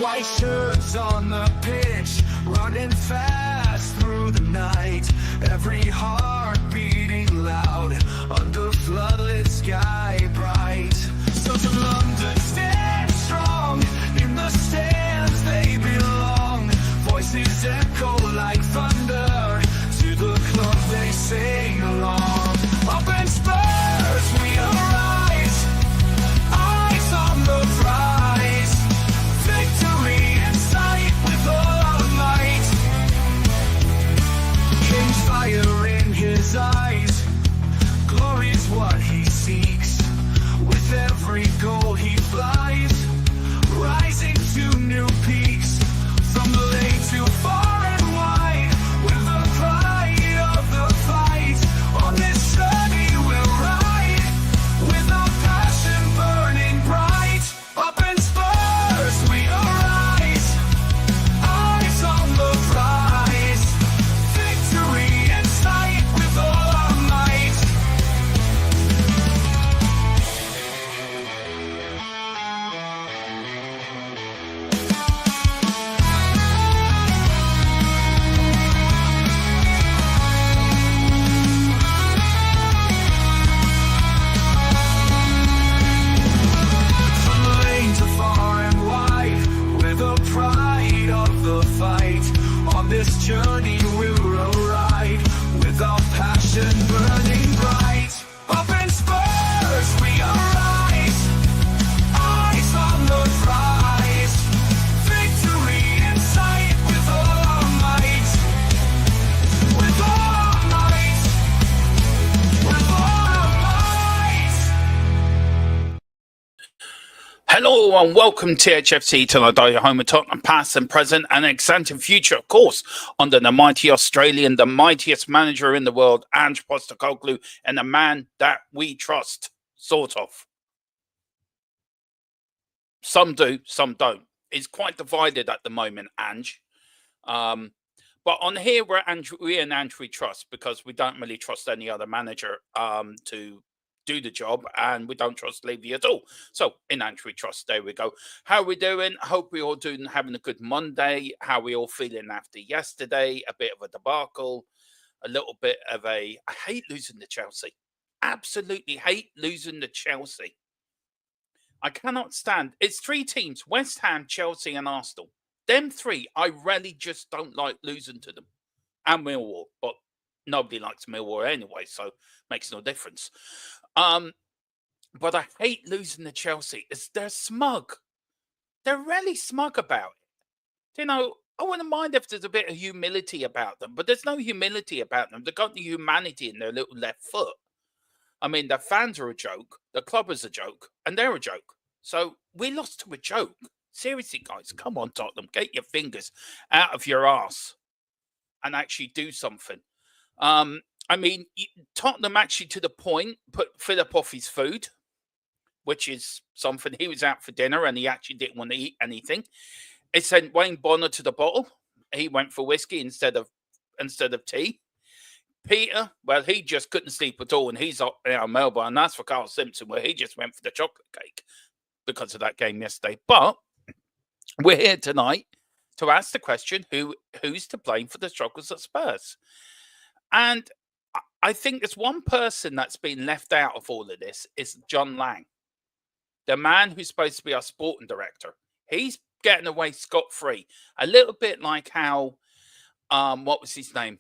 White shirts on the pitch, running fast through the night. Every heart beating loud under floodlit sky bright. So to London, stand strong. In the stands they belong. Voices echo like thunder. To the club they sing along. Up in Spurs we arise. Eyes on the prize. Victory in sight with all our might. King's fire in his eyes. Glory's what he seeks. With every goal he flies, rising to new peaks. From the lake to far and wide, with the pride of the fight. On this journey we'll ride, with our passion burning bright. Up in Spurs we arise, eyes on the prize. Victory in sight with all our might. From the lane to far and wide, with the pride of the fight. On this journey we'll arrive, with our passion burning bright. Up in Spurs we arise, eyes on the prize. Victory in sight with all our might. With all our might. With all our might. Hello and welcome to HFC till I die, your home of Tottenham past and present and exciting future, of course, under the mighty Australian, the mightiest manager in the world, Ange Postecoglou, and the man that we trust, sort of. Some do, some don't. It's quite divided at the moment, Ange. But on here, we trust, because we don't really trust any other manager to do the job, and we don't trust Levy at all. So in Ange we trust. There we go. How are we doing? Hope we all doing, having a good Monday. How are we all feeling after yesterday? A bit of a debacle, a little bit of I hate losing to Chelsea. Absolutely hate losing to Chelsea. I cannot stand. It's three teams: West Ham, Chelsea, and Arsenal. Them three, I really just don't like losing to them. And Millwall, but nobody likes Millwall anyway, so makes no difference. But I hate losing to Chelsea. They're smug. They're really smug about it. You know, I wouldn't mind if there's a bit of humility about them, but there's no humility about them. They've got the humanity in their little left foot. I mean, the fans are a joke, the club is a joke, and they're a joke. So we lost to a joke. Seriously, guys, come on, Tottenham, get your fingers out of your arse and actually do something. I mean, Tottenham actually, to the point, put Philip off his food, which is something. He was out for dinner and he actually didn't want to eat anything. It sent Wayne Bonner to the bottle. He went for whiskey instead of tea. Peter, well, he just couldn't sleep at all, and he's up in Melbourne. And that's for Carl Simpson, where he just went for the chocolate cake because of that game yesterday. But we're here tonight to ask the question: who's to blame for the struggles at Spurs? And I think there's one person that's been left out of all of this is John Lang, the man who's supposed to be our sporting director. He's getting away scot-free, a little bit like how, what was his name?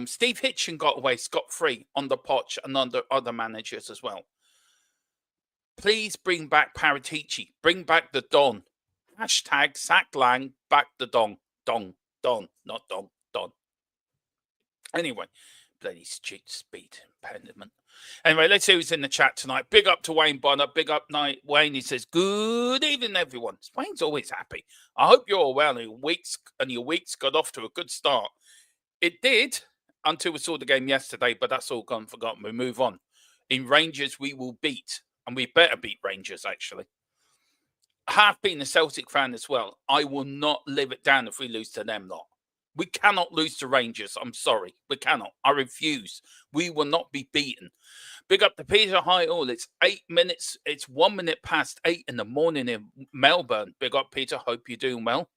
Steve Hitchen got away scot-free under Poch and under other managers as well. Please bring back Paratici. Bring back the Don. Hashtag sack Lang, back the Don. Don, not Don. Anyway, bloody speed impediment. Anyway, let's see who's in the chat tonight. Big up to Wayne Bonner. Big up night. Wayne, he says, good evening, everyone. Wayne's always happy. I hope you're all well and your week's got off to a good start. It did until we saw the game yesterday, but that's all gone forgotten. We move on. In Rangers, we will beat, and we better beat Rangers, actually. I have been a Celtic fan as well. I will not live it down if we lose to them lot. We cannot lose to Rangers. I'm sorry. We cannot. I refuse. We will not be beaten. Big up to Peter. Hi all. It's 8 minutes. It's 1 minute past 8 in the morning in Melbourne. Big up, Peter. Hope you're doing well.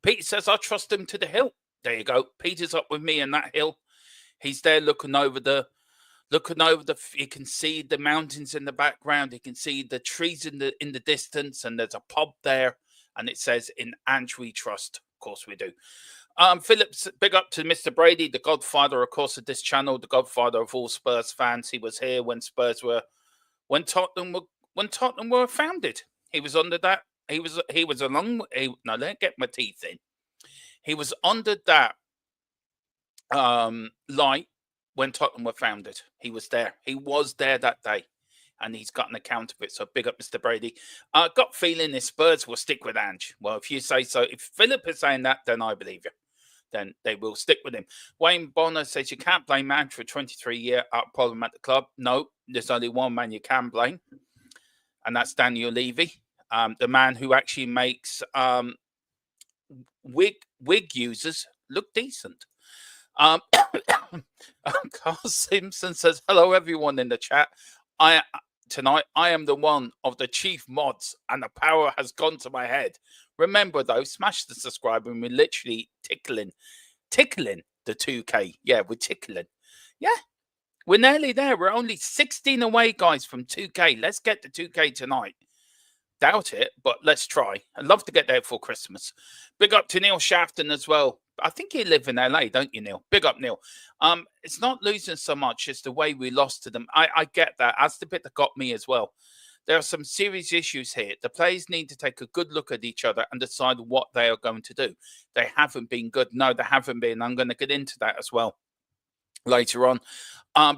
Peter says I trust him to the hill. There you go. Peter's up with me in that hill. He's there looking over the. You can see the mountains in the background. You can see the trees in the distance, and there's a pub there, and it says "In Ange we trust." Of course we do. Phillips, big up to Mr. Brady, the godfather, of course, of this channel, the godfather of all Spurs fans. He was here when Tottenham were founded. He was under that. He was along. Now let me get my teeth in. He was under that light when Tottenham were founded. He was there. He was there that day, and he's got an account of it. So big up, Mr. Brady. Got feeling the Spurs will stick with Ange. Well, if you say so, if Philip is saying that, then I believe you. Then they will stick with him. Wayne Bonner says you can't blame Ange for a 23-year problem at the club. No, there's only one man you can blame, and that's Daniel Levy, the man who actually makes wig users look decent. Carl Simpson says, hello, everyone in the chat. Tonight, I am the one of the chief mods, and the power has gone to my head. Remember, though, smash the subscribe, and we're literally tickling the 2K. Yeah, we're tickling. Yeah, we're nearly there. We're only 16 away, guys, from 2K. Let's get to 2K tonight. Doubt it, but let's try. I'd love to get there for Christmas. Big up to Neil Shafton as well. I think you live in LA, don't you, Neil? Big up, Neil. It's not losing so much as the way we lost to them. I get that. That's the bit that got me as well. There are some serious issues here. The players need to take a good look at each other and decide what they are going to do. They haven't been good. No, they haven't been. I'm going to get into that as well later on.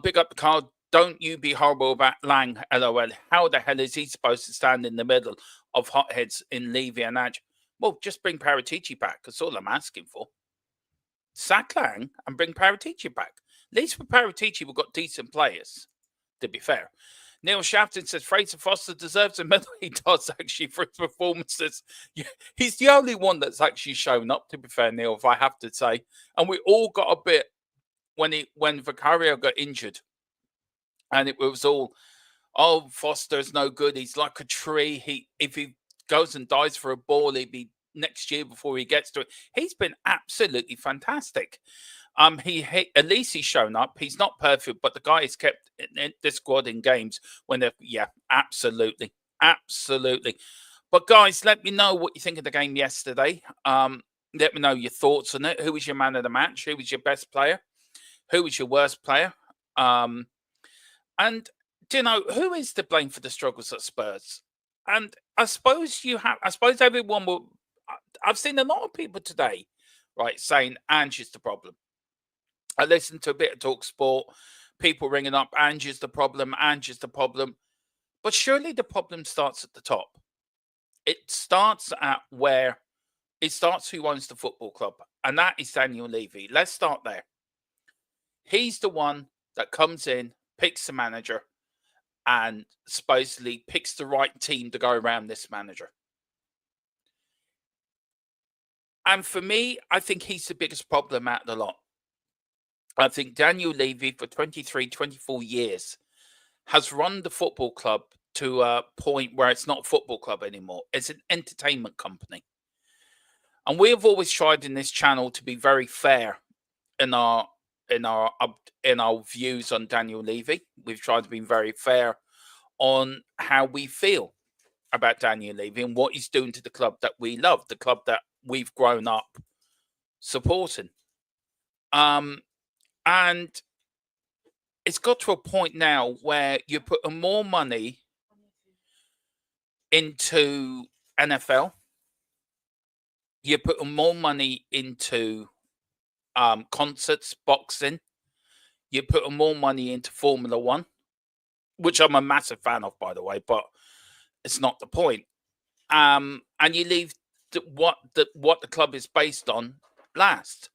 Big up, Carl. Don't you be horrible about Lang, LOL. How the hell is he supposed to stand in the middle of hotheads in Levy and Ange? Well, just bring Paratici back. That's all I'm asking for. Sack Lang and bring Paratici back. At least with Paratici, we've got decent players, to be fair. Neil Shafton says Fraser Foster deserves a medal. He does, actually, for his performances. He's the only one that's actually shown up, to be fair, Neil, if I have to say. And we all got a bit when Vicario got injured. And it was all, oh, Foster's no good. He's like a tree. If he goes and dies for a ball, he'd be next year before he gets to it. He's been absolutely fantastic. At least he's shown up. He's not perfect, but the guy has kept this squad in games when they're, yeah, absolutely. But guys, let me know what you think of the game yesterday. Let me know your thoughts on it. Who was your man of the match? Who was your best player? Who was your worst player? And do you know who is to blame for the struggles at Spurs? And I suppose everyone will. I've seen a lot of people today, right, saying Ange is the problem. I listened to a bit of Talk Sport, people ringing up, Ange is the problem. But surely the problem starts at the top. It starts who owns the football club, and that is Daniel Levy. Let's start there. He's the one that comes in, picks the manager, and supposedly picks the right team to go around this manager. And for me, I think he's the biggest problem out of the lot. I think Daniel Levy, for 23, 24 years, has run the football club to a point where it's not a football club anymore. It's an entertainment company. And we have always tried in this channel to be very fair in our views on Daniel Levy. We've tried to be very fair on how we feel about Daniel Levy and what he's doing to the club that we love, the club that we've grown up supporting. And it's got to a point now where you're putting more money into NFL. You're putting more money into concerts, boxing. You're putting more money into Formula One, which I'm a massive fan of, by the way, but it's not the point. And you leave what the club is based on last.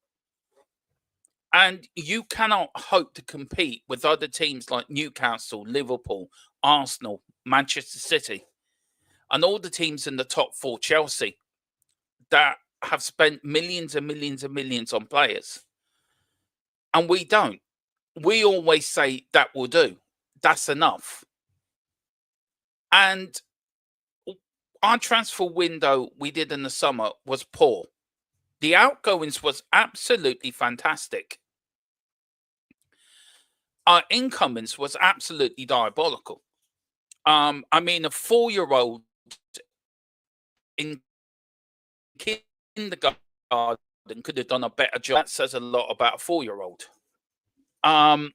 And you cannot hope to compete with other teams like Newcastle, Liverpool, Arsenal, Manchester City, and all the teams in the top four, Chelsea, that have spent millions and millions and millions on players. And we don't. we always say that will do. That's enough. And our transfer window we did in the summer was poor. The outgoings was absolutely fantastic. Our incomings was absolutely diabolical. I mean, a 4-year-old in kindergarten could have done a better job. That says a lot about a 4-year-old. And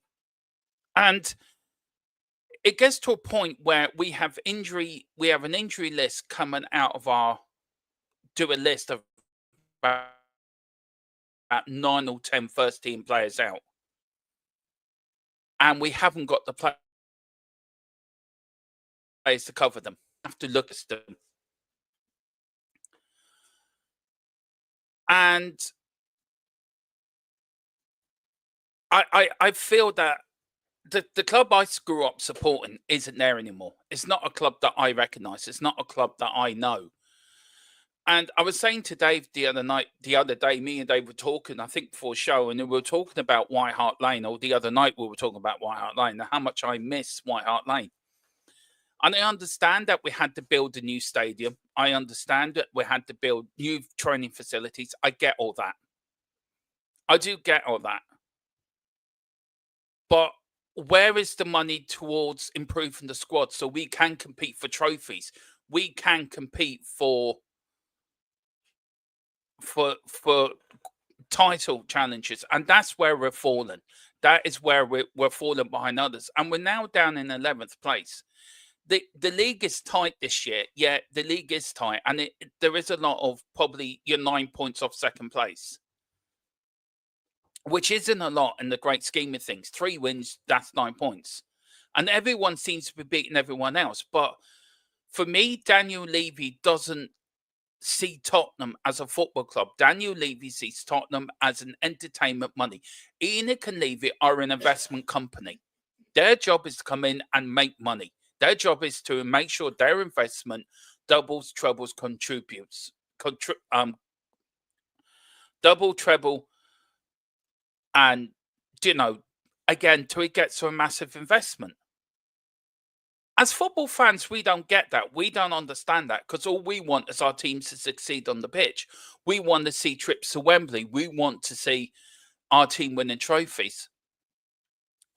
it gets to a point where we have an injury list coming out of do a list of about 9 or 10 first team players out. And we haven't got the players to cover them. We have to look at them. And I feel that the club I grew up supporting isn't there anymore. It's not a club that I recognise. It's not a club that I know. And I was saying to Dave the other day, me and Dave were talking, I think before show, and we were talking about White Hart Lane, or the other night we were talking about White Hart Lane and how much I miss White Hart Lane. And I understand that we had to build a new stadium. I understand that we had to build new training facilities. I get all that. I do get all that. But where is the money towards improving the squad so we can compete for trophies? We can compete for title challenges, and that's where we're falling. That is where we're falling behind others, and we're now down in 11th place. The league is tight this year. Yeah, the league is tight, and there is a lot of probably you're 9 points off second place, which isn't a lot in the great scheme of things. 3 wins, that's 9 points, and everyone seems to be beating everyone else. But for me, Daniel Levy doesn't see Tottenham as a football club. Daniel Levy sees Tottenham as an entertainment money. Enoch and Levy are an investment company. Their job is to come in and make money. Their job is to make sure their investment doubles, trebles, contributes. Double, treble, and, again, till it gets to a massive investment. As football fans, we don't get that. We don't understand that, because all we want is our teams to succeed on the pitch. We want to see trips to Wembley. We want to see our team winning trophies.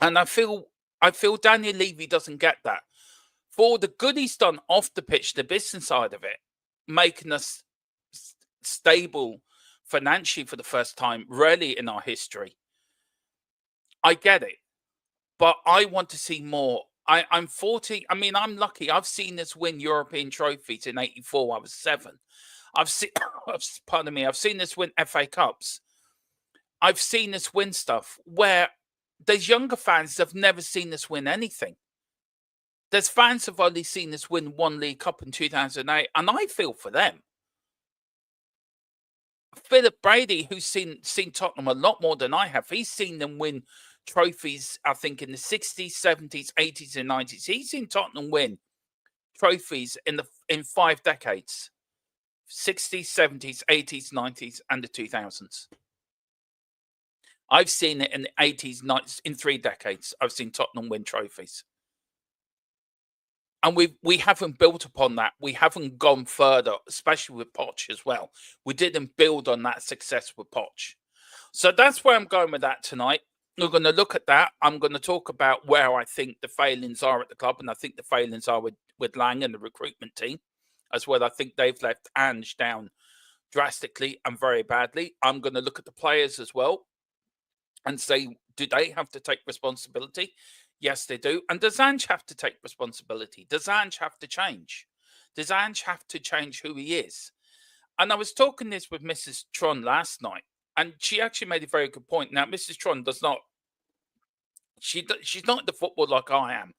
And I feel Daniel Levy doesn't get that. For the good he's done off the pitch, the business side of it, making us stable financially for the first time really in our history, I get it. But I want to see more. I'm 40. I mean, I'm lucky. I've seen us win European trophies in '84. I was 7. I've seen, pardon me, I've seen us win FA Cups. I've seen us win stuff where there's younger fans that have never seen us win anything. There's fans who've only seen us win 1 League Cup in 2008, and I feel for them. Philip Brady, who's seen Tottenham a lot more than I have, he's seen them win trophies, I think, in the 60s, 70s, 80s, and 90s. He's seen Tottenham win trophies in 5 decades: 60s, 70s, 80s, 90s, and the 2000s. I've seen it in the 80s, 90s, in 3 decades. I've seen Tottenham win trophies. And we haven't built upon that. We haven't gone further, especially with Poch as well. We didn't build on that success with Poch. So that's where I'm going with that tonight. We're going to look at that. I'm going to talk about where I think the failings are at the club, and I think the failings are with Lang and the recruitment team as well. I think they've left Ange down drastically and very badly. I'm going to look at the players as well and say, do they have to take responsibility? Yes, they do. And does Ange have to take responsibility? Does Ange have to change? Does Ange have to change who he is? And I was talking this with Mrs. Tron last night, and she actually made a very good point. Now, Mrs. Tron does not, she's not into football like I am,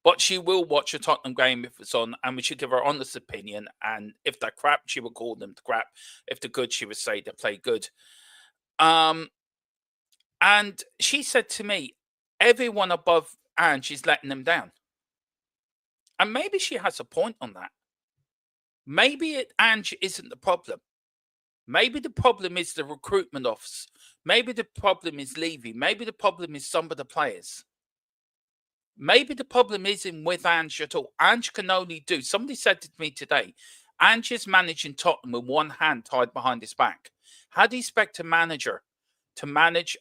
but she will watch a Tottenham game if it's on, and we should give her honest opinion. And if they're crap, she will call them crap. If they're good, she would say they play good. And she said to me, everyone above Ange is letting them down. And maybe she has a point on that. Maybe Ange isn't the problem. Maybe the problem is the recruitment office. Maybe the problem is Levy. Maybe the problem is some of the players. Maybe the problem isn't with Ange at all. Ange can only do. Somebody said to me today, Ange is managing Tottenham with one hand tied behind his back. How do you expect a manager to manage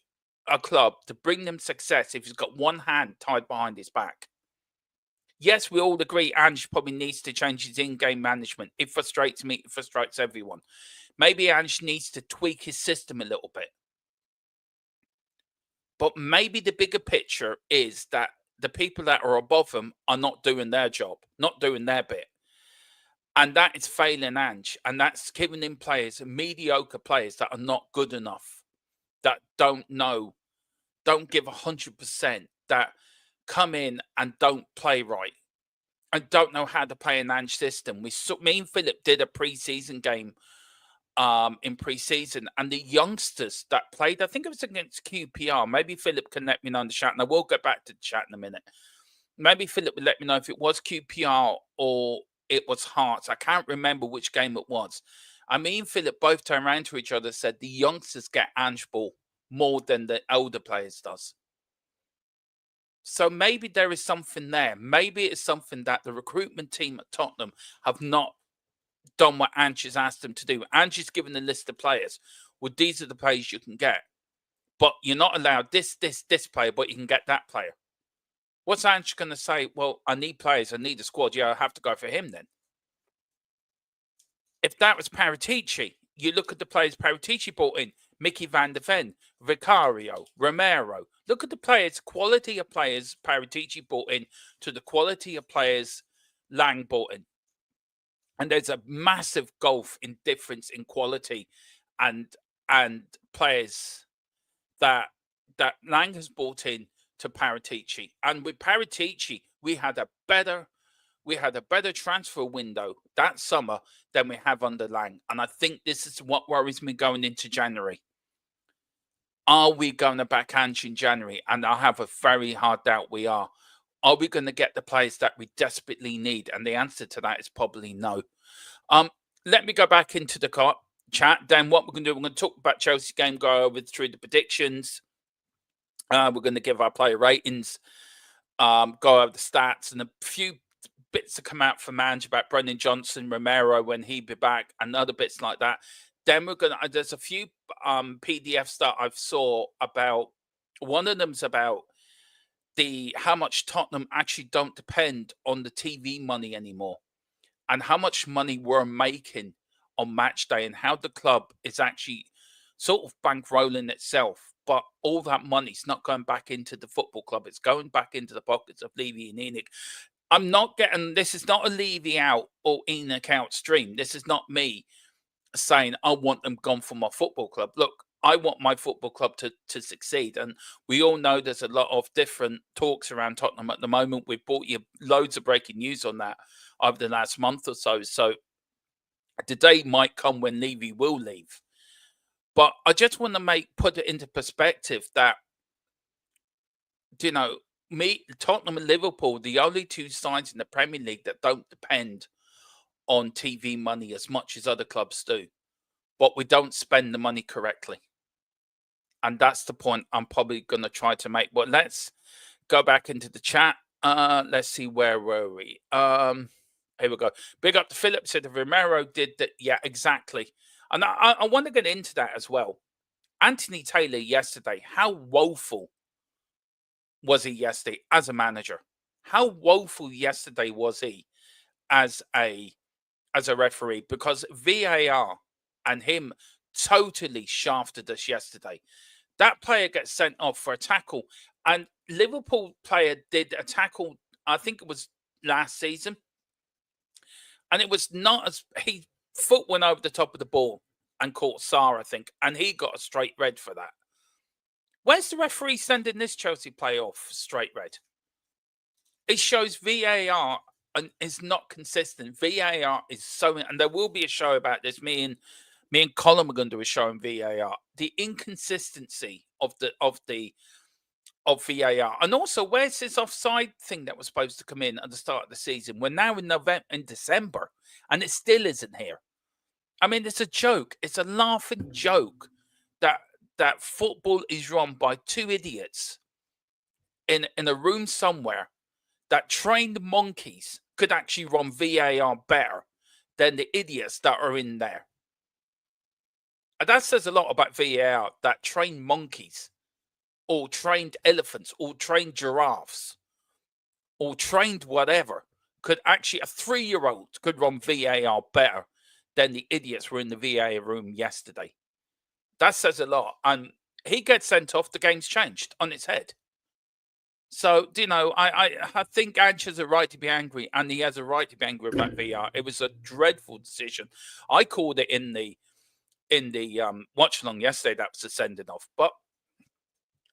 a club to bring them success if he's got one hand tied behind his back? Yes, we all agree Ange probably needs to change his in-game management. It frustrates me. It frustrates everyone. Maybe Ange needs to tweak his system a little bit. But maybe the bigger picture is that the people that are above him are not doing their job, not doing their bit. And that is failing Ange. And that's giving him players, mediocre players that are not good enough, that don't know, don't give 100%, that come in and don't play right. I don't know how to play an Ange system. Me and Philip did a pre-season game in pre-season, and the youngsters that played, I think it was against QPR. Maybe Philip can let me know in the chat, and I will get back to the chat in a minute. Maybe Philip will let me know if it was QPR or it was Hearts. I can't remember which game it was. I mean, Philip both turned around to each other and said the youngsters get Ange ball more than the older players does. So maybe there is something there. Maybe it's something that the recruitment team at Tottenham have not done what Ange has asked them to do. Ange has given a list of players. Well, these are the players you can get. But you're not allowed this player, but you can get that player. What's Ange going to say? Well, I need players. I need a squad. Yeah, I have to go for him then. If that was Paratici, you look at the players Paratici brought in. Mickey van der Ven, Vicario, Romero. Look at the players, quality of players Paratici brought in to the quality of players Lang brought in. And there's a massive gulf in difference in quality and players that Lang has brought in to Paratici. And with Paratici, we had a better transfer window that summer than we have under Lang. And I think this is what worries me going into January. Are we going to back Ange in January? And I have a very hard doubt we are. Are we going to get the players that we desperately need? And the answer to that is probably no. Let me go back into the chat. Then what we're going to do, we're going to talk about Chelsea game, go over through the predictions. We're going to give our player ratings, go over the stats, and a few bits to come out from Ange about Brendan Johnson, Romero, when he'd be back, and other bits like that. Then we're going to, there's a few PDFs that I've saw about, one of them's about how much Tottenham actually don't depend on the TV money anymore, and how much money we're making on match day, and how the club is actually sort of bankrolling itself. But all that money's not going back into the football club. It's going back into the pockets of Levy and Enoch. I'm not getting, this is not a Levy out or Enoch out stream. This is not me saying I want them gone from my football club. Look, I want my football club to succeed. And we all know there's a lot of different talks around Tottenham at the moment. We've brought you loads of breaking news on that over the last month or so. So the day might come when Levy will leave. But I just want to put it into perspective that, you know, Tottenham and Liverpool, the only two sides in the Premier League that don't depend on TV money as much as other clubs do. But we don't spend the money correctly. And that's the point I'm probably going to try to make. But let's go back into the chat. Let's see, where were we? Here we go. Big up to Philip, said that Romero did that. Yeah, exactly. And I want to get into that as well. Anthony Taylor yesterday, how woeful was he yesterday as a manager? How woeful yesterday was he as a referee? Because VAR and him totally shafted us yesterday. That player gets sent off for a tackle, and Liverpool player did a tackle, I think it was last season, and it was not as, he foot went over the top of the ball and caught Sarr, I think, and he got a straight red for that. Where's the referee sending this Chelsea play off straight red? It shows VAR and is not consistent. VAR is so, and there will be a show about this. Me and Colin are going to do a show on VAR. The inconsistency of VAR, and also where's this offside thing that was supposed to come in at the start of the season? We're now in December, and it still isn't here. I mean, it's a joke. It's a laughing joke that football is run by two idiots in a room somewhere, that trained monkeys could actually run VAR better than the idiots that are in there. And that says a lot about VAR, that trained monkeys or trained elephants or trained giraffes or trained whatever could actually, a 3-year-old could run VAR better than the idiots were in the VAR room yesterday. That says a lot. And he gets sent off, the game's changed on its head. So, you know, I think Ange has a right to be angry, and he has a right to be angry about VR. It was a dreadful decision. I called it in the watch along yesterday that was a sending off. But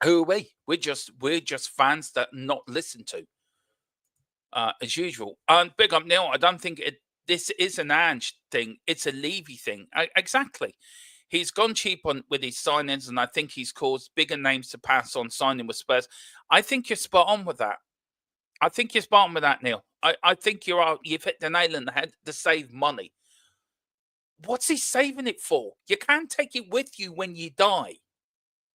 who are we? We're just fans that not listen to, as usual. And big up Neil. I don't think this is an Ange thing. It's a Levy thing. Exactly. He's gone cheap with his signings, and I think he's caused bigger names to pass on signing with Spurs. I think you're spot on with that. I think you're spot on with that, Neil. I think you've hit the nail on the head to save money. What's he saving it for? You can't take it with you when you die.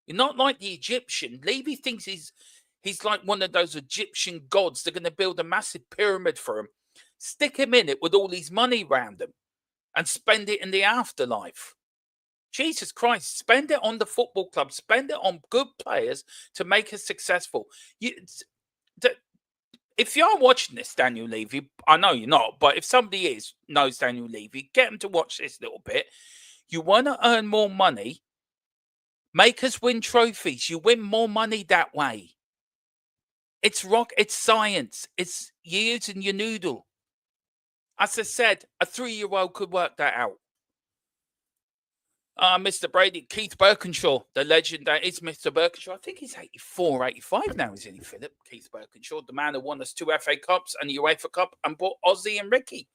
You're not like the Egyptian. Levy thinks he's like one of those Egyptian gods. They're going to build a massive pyramid for him, stick him in it with all his money around him, and spend it in the afterlife. Jesus Christ, spend it on the football club. Spend it on good players to make us successful. If you're watching this, Daniel Levy, I know you're not, but if somebody knows Daniel Levy, get them to watch this little bit. You want to earn more money, make us win trophies. You win more money that way. It's science. It's you using your noodle. As I said, a 3-year-old could work that out. Mr. Brady, Keith Birkinshaw, the legend that is Mr. Birkinshaw. I think he's 84, 85 now, isn't he, Philip? Keith Birkinshaw, the man who won us 2 FA Cups and a UEFA Cup and brought Ozzy and Ricky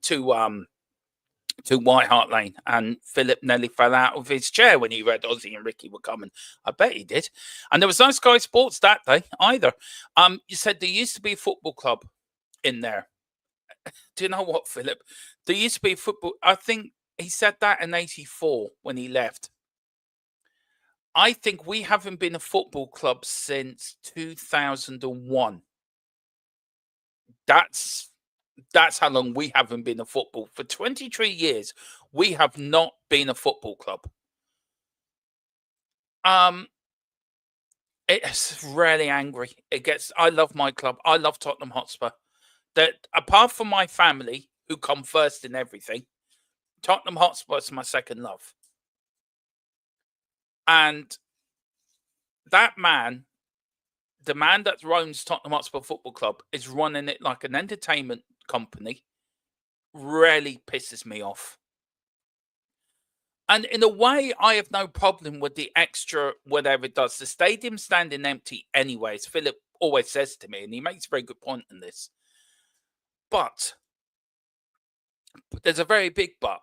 to White Hart Lane. And Philip nearly fell out of his chair when he read Ozzy and Ricky were coming. I bet he did. And there was no Sky Sports that day either. You said there used to be a football club in there. Do you know what, Philip? There used to be a football. I think he said that in 84 when he left. I think we haven't been a football club since 2001. That's how long we haven't been a football. For 23 years, we have not been a football club. It's really angry. I love my club. I love Tottenham Hotspur. That apart from my family, who come first in everything, Tottenham Hotspur is my second love. And that man, the man that runs Tottenham Hotspur Football Club, is running it like an entertainment company. Really pisses me off. And in a way, I have no problem with the extra whatever it does. The stadium standing empty anyways, Philip always says to me, and he makes a very good point in this. But there's a very big but.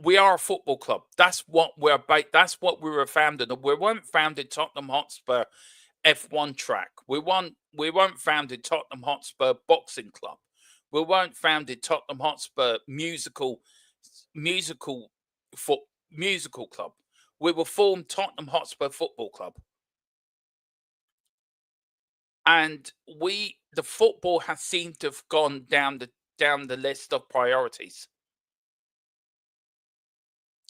We are a football club. That's what we're about. That's what we were founded on. We weren't founded Tottenham Hotspur F1 track. We weren't founded Tottenham Hotspur boxing club. We weren't founded Tottenham Hotspur musical club. We were formed Tottenham Hotspur Football Club. And the football has seemed to have gone down the list of priorities.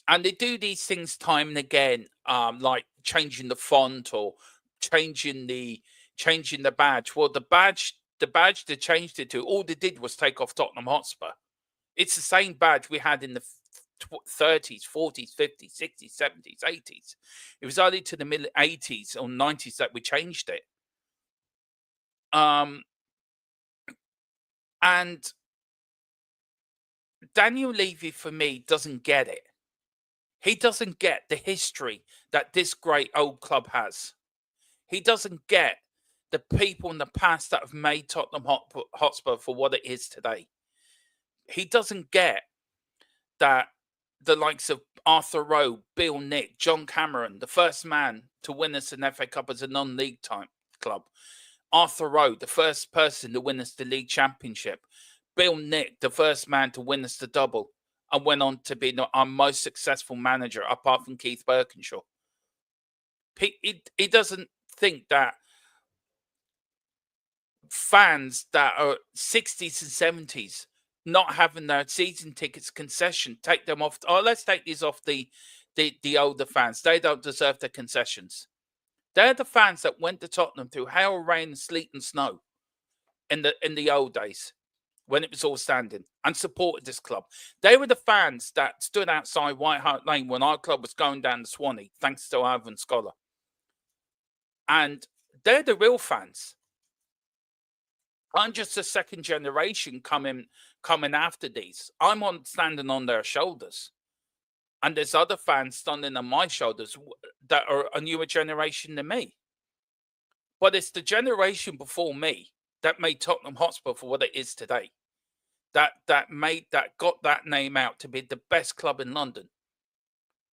And they do these things time and again, like changing the font or changing the badge. Well, the badge they changed it to, all they did was take off Tottenham Hotspur. It's the same badge we had in the 30s, 40s, 50s, 60s, 70s, 80s. It was only to the middle 80s or 90s that we changed it. And Daniel Levy, for me, doesn't get it. He doesn't get the history that this great old club has. He doesn't get the people in the past that have made Tottenham Hotspur for what it is today. He doesn't get that the likes of Arthur Rowe, Bill Nick, John Cameron, the first man to win us an FA Cup as a non-league type club. Arthur Rowe, the first person to win us the league championship. Bill Nick, the first man to win us the double. and went on to be our most successful manager, apart from Keith Birkinshaw. He doesn't think that fans that are 60s and 70s not having their season tickets concession, take them off. Oh, let's take these off the older fans. They don't deserve the concessions. They're the fans that went to Tottenham through hail, rain, sleet, and snow in the old days when it was all standing and supported this club. They were the fans that stood outside White Hart Lane when our club was going down to Swanee, thanks to Ivan Scholar. And they're the real fans. I'm just a second generation coming after these. I'm standing on their shoulders. And there's other fans standing on my shoulders that are a newer generation than me. But it's the generation before me that made Tottenham Hotspur for what it is today. That got that name out to be the best club in London.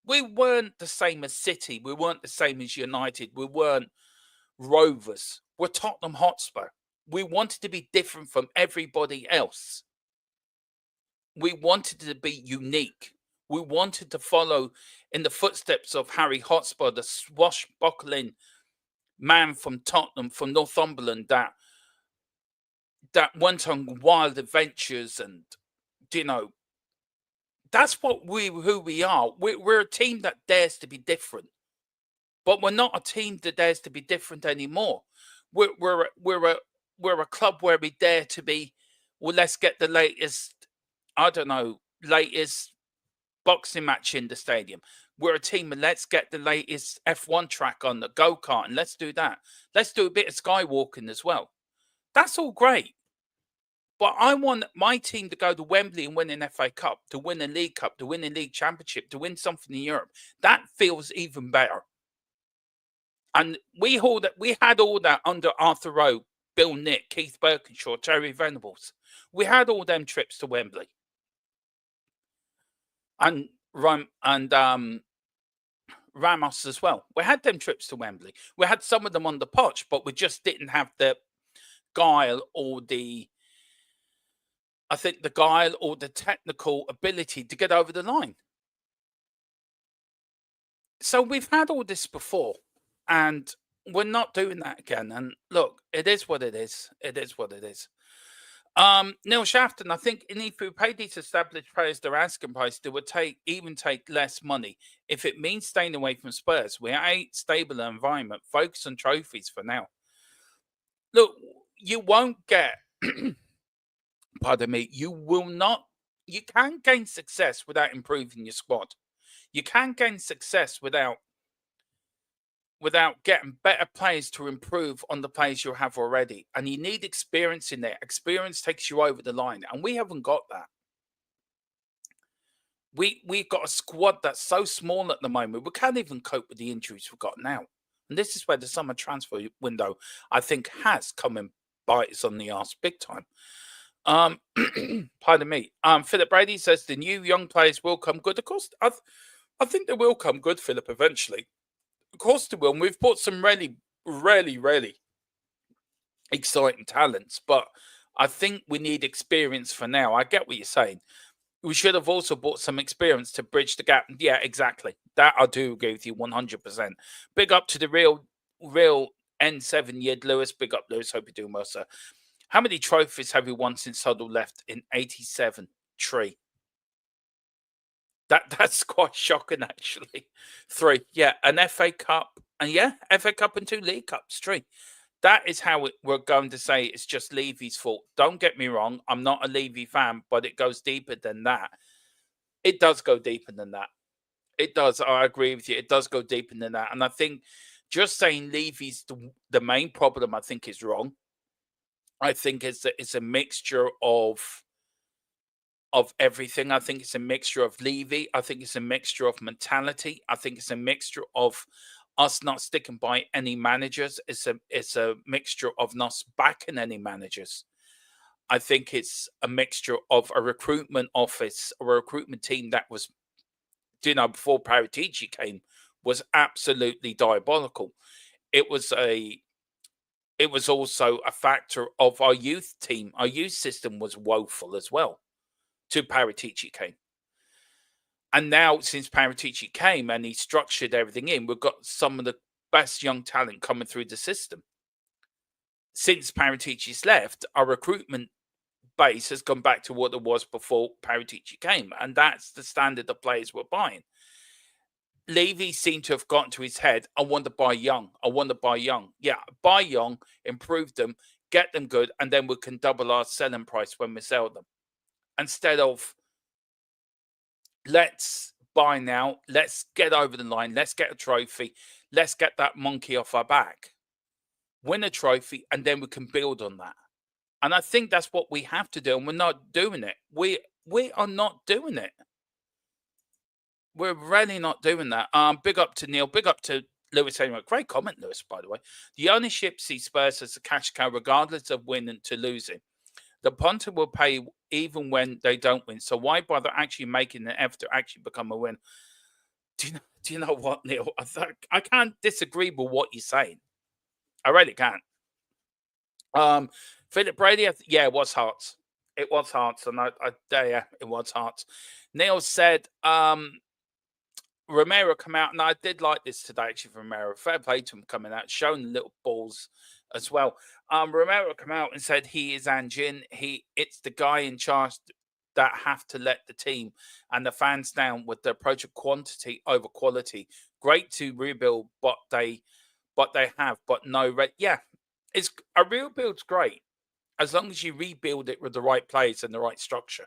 We weren't the same as City. We weren't the same as United. We weren't Rovers. We're Tottenham Hotspur. We wanted to be different from everybody else. We wanted to be unique. We wanted to follow in the footsteps of Harry Hotspur, the swashbuckling man from Tottenham, from Northumberland, that went on wild adventures, and that's who we are. We're a team that dares to be different, but we're not a team that dares to be different anymore. We're a club where we dare to be. Well, let's get the latest boxing match in the stadium. We're a team and let's get the latest F1 track on the go-kart, and let's do that. Let's do a bit of skywalking as well. That's all great. But I want my team to go to Wembley and win an FA Cup, to win a League Cup, to win a League Championship, to win something in Europe. That feels even better. And we had all that under Arthur Rowe, Bill Nick, Keith Birkinshaw, Terry Venables. We had all them trips to Wembley. And Ramos as well. We had them trips to Wembley. We had some of them on the potch, but we just didn't have the guile or the technical ability to get over the line. So we've had all this before, and we're not doing that again. And look, it is what it is. It is what it is. Neil Shafton, I think if we pay these established players their asking price, they would take less money. If it means staying away from Spurs, we ain't stable environment. Focus on trophies for now. Look, you won't get pardon me, you can't gain success without improving your squad. You can't gain success without getting better players to improve on the players you have already. And you need experience in there. Experience takes you over the line. And we haven't got that. We've got a squad that's so small at the moment. We can't even cope with the injuries we've got now. And this is where the summer transfer window, I think, has come and bite us on the arse big time. Pardon me. Philip Brady says the new young players will come good. Of course, I think they will come good, Philip, eventually. Of course they will. And we've bought some really, really, really exciting talents, but I think we need experience for now. I get what you're saying. We should have also bought some experience to bridge the gap. Yeah, exactly. That I do agree with you 100%. Big up to the real N7 Yid Lewis. Big up, Lewis. Hope you're doing well, sir. How many trophies have we won since Huddle left in 87? 3. That's quite shocking, actually. 3. Yeah, an FA Cup. And yeah, FA Cup and 2 League Cups. 3. That is how we're going to say it's just Levy's fault. Don't get me wrong. I'm not a Levy fan, but it goes deeper than that. It does go deeper than that. It does. I agree with you. It does go deeper than that. And I think just saying Levy's the main problem, I think, is wrong. I think it's a mixture of everything. I think it's a mixture of Levy. I think it's a mixture of mentality. I think it's a mixture of us not sticking by any managers. It's a mixture of not backing any managers. I think it's a mixture of a recruitment office or a recruitment team that was, before Paratici came, was absolutely diabolical. It was also a factor of our youth team. Our youth system was woeful as well till Paratici came. And now, since Paratici came and he structured everything in, we've got some of the best young talent coming through the system. Since Paratici's left, our recruitment base has gone back to what it was before Paratici came, and that's the standard of players we're buying. Levy seemed to have gotten to his head. I want to buy young. I want to buy young. Yeah, buy young, improve them, get them good, and then we can double our selling price when we sell them. Instead of, let's buy now, let's get over the line, let's get a trophy, let's get that monkey off our back, win a trophy, and then we can build on that. And I think that's what we have to do, and we're not doing it. We are not doing it. We're really not doing that. Big up to Neil. Big up to Lewis anyway. Great comment, Lewis, by the way. The ownership sees Spurs as a cash cow, regardless of winning to losing. The punter will pay even when they don't win. So why bother actually making an effort to actually become a winner? Do you know what, Neil? I can't disagree with what you're saying. I really can't. Philip Brady, yeah, it was Hearts. It was Hearts, and I yeah, it was Hearts. Neil said, Romero come out, and I did like this today, actually, from Romero. Fair play to him coming out, showing the little balls as well. Romero come out and said he is Anjin. It's the guy in charge that have to let the team and the fans down with the approach of quantity over quality. Great to rebuild, but they have, but no, yeah, it's a rebuild's great as long as you rebuild it with the right players and the right structure.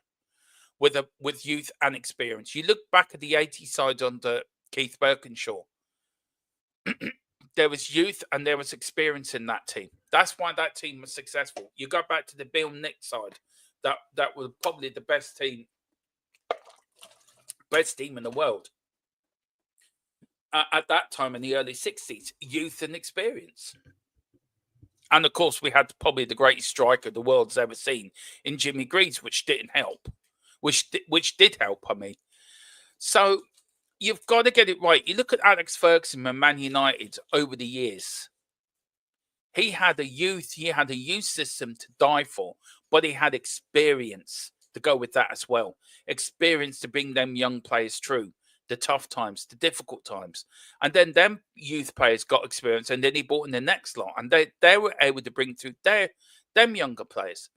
With youth and experience. You look back at the 80 side under Keith Birkinshaw. There was youth and there was experience in that team. That's why that team was successful. You go back to the Bill Nick side. That was probably the best team in the world. At that time in the early 60s, youth and experience. And of course, we had probably the greatest striker the world's ever seen in Jimmy Greaves, which didn't help. Which did help, I mean. So you've got to get it right. You look at Alex Ferguson and Man United over the years. He had a youth system to die for, but he had experience to go with that as well. Experience to bring them young players through the tough times, the difficult times. And then them youth players got experience, and then he brought in the next lot, and they were able to bring through them younger players.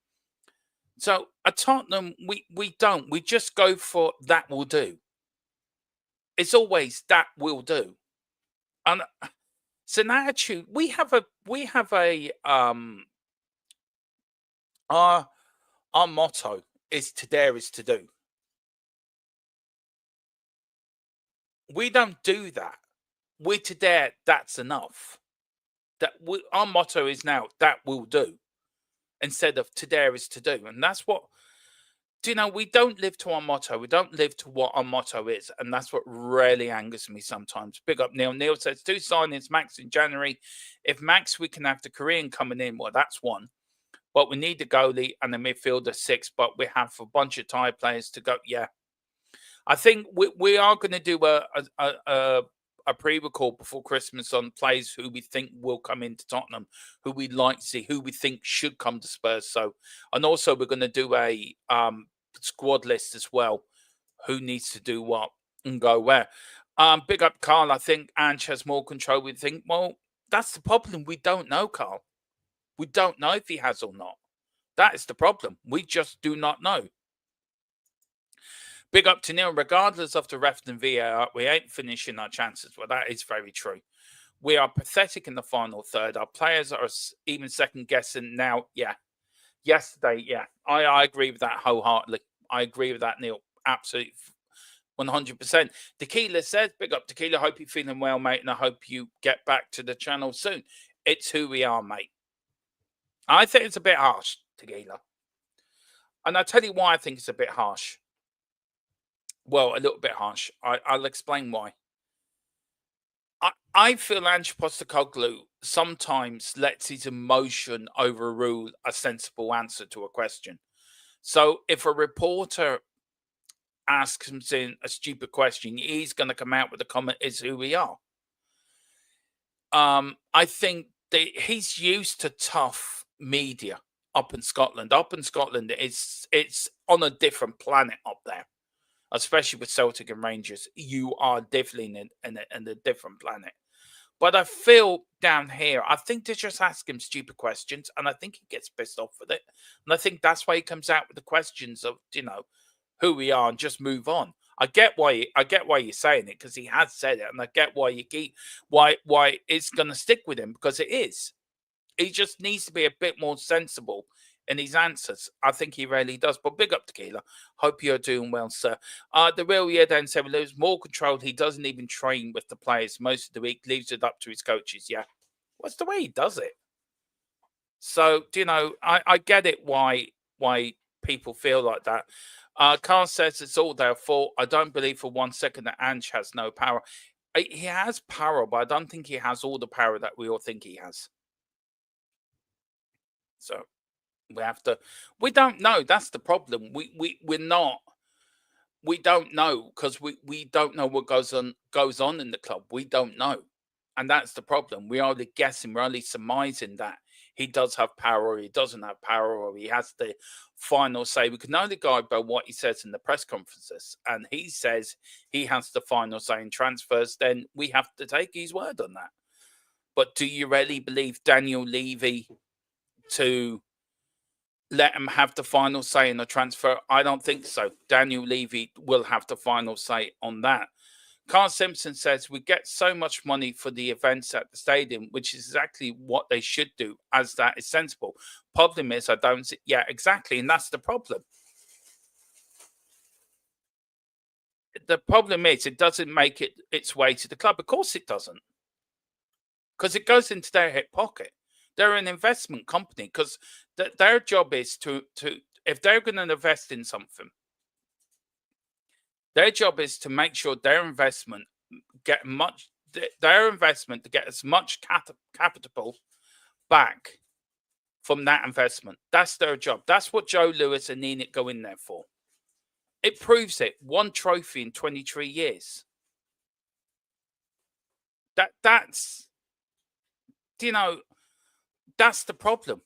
So at Tottenham, we don't. We just go for that will do. It's always that will do. And it's an attitude. We have our motto is to dare is to do. We don't do that. We're to dare, that's enough. Our motto is now that will do. Instead of to dare is to do. And that's what, we don't live to our motto. We don't live to what our motto is. And that's what really angers me sometimes. Big up Neil. Neil says 2 signings, Max in January. If Max, we can have the Korean coming in. Well, that's 1. But we need the goalie and the midfielder 6. But we have a bunch of Thai players to go. Yeah. I think we are going to do a pre-record before Christmas on players who we think will come into Tottenham, who we'd like to see, who we think should come to Spurs. So, and also we're going to do a squad list as well, who needs to do what and go where. Big up Carl. I think Ange has more control. We think, well, that's the problem. We don't know, Carl. We don't know if he has or not. That is the problem. We just do not know. Big up to Neil. Regardless of the ref and VAR, we ain't finishing our chances. Well, that is very true. We are pathetic in the final third. Our players are even second guessing now. Yeah. Yesterday, yeah. I agree with that wholeheartedly. I agree with that, Neil. Absolutely. 100%. Tequila says, big up Tequila. Hope you're feeling well, mate. And I hope you get back to the channel soon. It's who we are, mate. I think it's a bit harsh, Tequila. And I'll tell you why I think it's a bit harsh. Well, a little bit harsh. I'll explain why. I feel Ange Postecoglou sometimes lets his emotion overrule a sensible answer to a question. So if a reporter asks him a stupid question, he's going to come out with a comment, "Is who we are." I think he's used to tough media up in Scotland. Up in Scotland, it's on a different planet up there. especially with Celtic and Rangers, you are definitely in a different planet. But I feel down here, I think they just ask him stupid questions, and I think he gets pissed off with it. And I think that's why he comes out with the questions of, who we are and just move on. I get why you're saying it, because he has said it, and I get why why it's going to stick with him, because it is. He just needs to be a bit more sensible in his answers. I think he really does. But big up Tequila. Hope you're doing well, sir. The real year then said, well, there's more control. He doesn't even train with the players most of the week, leaves it up to his coaches. Yeah. What's the way he does it? So, I get it why people feel like that. Carl says it's all their fault. I don't believe for 1 second that Ange has no power. He has power, but I don't think he has all the power that we all think he has. So we don't know. That's the problem. We don't know, because we don't know what goes on in the club. We don't know. And that's the problem. We're only guessing, we're only surmising that he does have power, or he doesn't have power, or he has the final say. We can only go by what he says in the press conferences. And he says he has the final say in transfers, then we have to take his word on that. But do you really believe Daniel Levy to let him have the final say in the transfer? I don't think so. Daniel Levy will have the final say on that. Carl Simpson says, we get so much money for the events at the stadium, which is exactly what they should do, as that is sensible. Problem is, I don't see, yeah, exactly, and that's the problem. The problem is, it doesn't make its way to the club. Of course it doesn't, because it goes into their hip pocket. They're an investment company, because their job is to if they're going to invest in something, their job is to make sure their investment to get as much capital back from that investment. That's their job. That's what Joe Lewis and Enid go in there for. It proves it. 1 trophy in 23 years. That's that's the problem.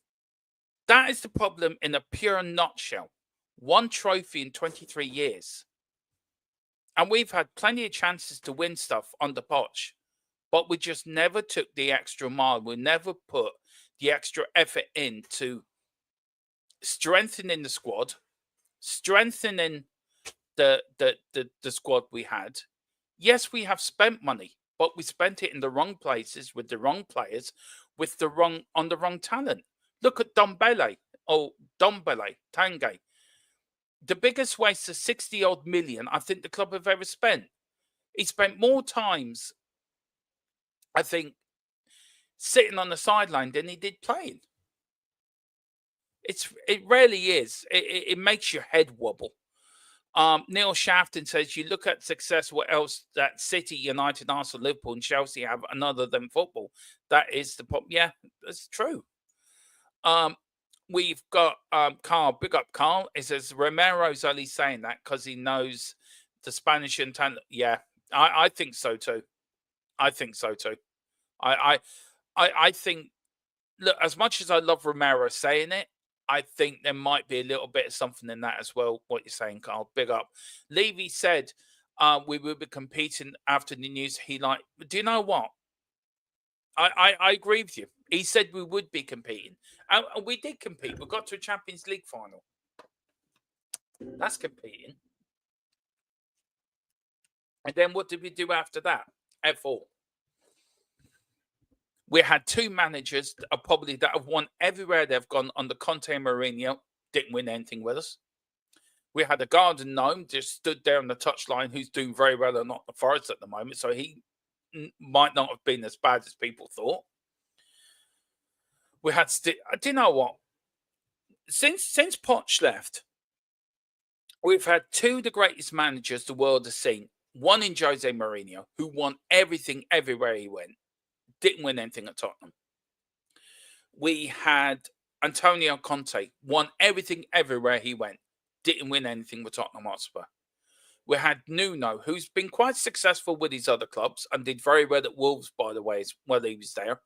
That is the problem in a pure nutshell. 1 trophy in 23 years. And we've had plenty of chances to win stuff under Poch, but we just never took the extra mile. We never put the extra effort into strengthening the squad, strengthening the squad we had. Yes, we have spent money, but we spent it in the wrong places, with the wrong players, on the wrong talent. Look at Dombele, Tanguy. The biggest waste of 60-odd million I think the club have ever spent. He spent more times, I think, sitting on the sideline than he did playing. It really is. It makes your head wobble. Neil Shafton says, you look at success, what else that City, United, Arsenal, Liverpool and Chelsea have another than football? That is the problem. Yeah, that's true. We've got Carl, big up Carl. It says Romero's only saying that because he knows the Spanish and talent. Yeah, I think so too. I think so too. I think, look, as much as I love Romero saying it, I think there might be a little bit of something in that as well. What you're saying, Carl, big up. Levy said we will be competing after the news. Do you know what? I agree with you. He said we would be competing. And we did compete. We got to a Champions League final. That's competing. And then what did we do after that? F4. We had 2 managers that have won everywhere they've gone under Conte and Mourinho. Didn't win anything with us. We had a Garden Gnome just stood there on the touchline, who's doing very well at Nottingham Forest at the moment. So he might not have been as bad as people thought. We had, do you know what? Since Poch left, we've had 2 of the greatest managers the world has seen. One in Jose Mourinho, who won everything everywhere he went. Didn't win anything at Tottenham. We had Antonio Conte, won everything everywhere he went. Didn't win anything with Tottenham Hotspur. We had Nuno, who's been quite successful with his other clubs and did very well at Wolves, by the way, while he was there.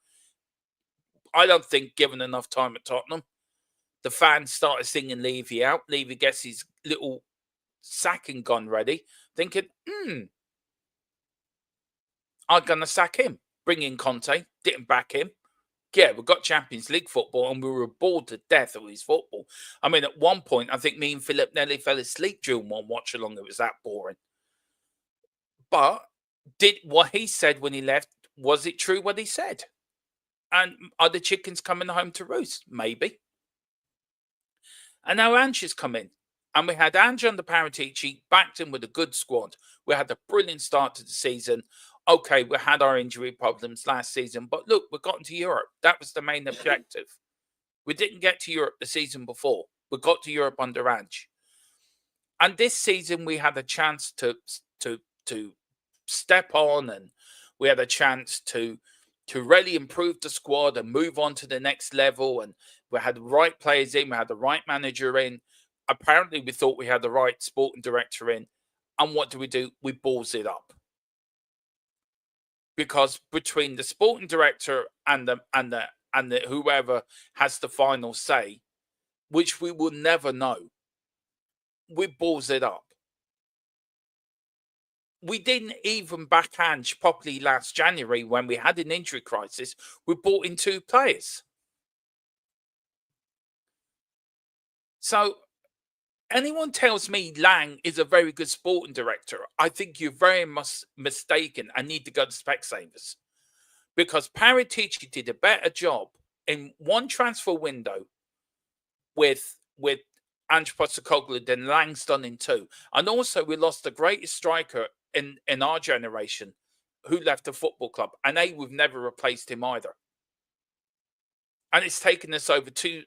I don't think, given enough time at Tottenham, the fans started singing Levy out. Levy gets his little sacking gun ready, thinking, I'm going to sack him. Bring in Conte, didn't back him. Yeah, we got Champions League football and we were bored to death of his football. I mean, at one point, I think me and Philip nearly fell asleep during one watch along. It was that boring. But did what he said when he left, was it true what he said? And are the chickens coming home to roost? Maybe. And now Ange has come in. And we had Ange under Paratici, backed him with a good squad. We had a brilliant start to the season. Okay, we had our injury problems last season, but look, we got into Europe. That was the main objective. We didn't get to Europe the season before. We got to Europe under Ange. And this season we had a chance to step on, and we had a chance to really improve the squad and move on to the next level. And we had the right players in, we had the right manager in. Apparently we thought we had the right sporting director in. And what do? We balls it up. Because between the sporting director and the whoever has the final say, which we will never know, we balls it up. We didn't even back Ange properly last January when we had an injury crisis. We brought in 2 players. So anyone tells me Lang is a very good sporting director, I think you're very much mistaken and need to go to Specsavers. Because Paratici did a better job in one transfer window with Ange Postecoglou than Lang's done in 2. And also we lost the greatest striker in our generation who left the football club. And we've never replaced him either. And it's taken us over two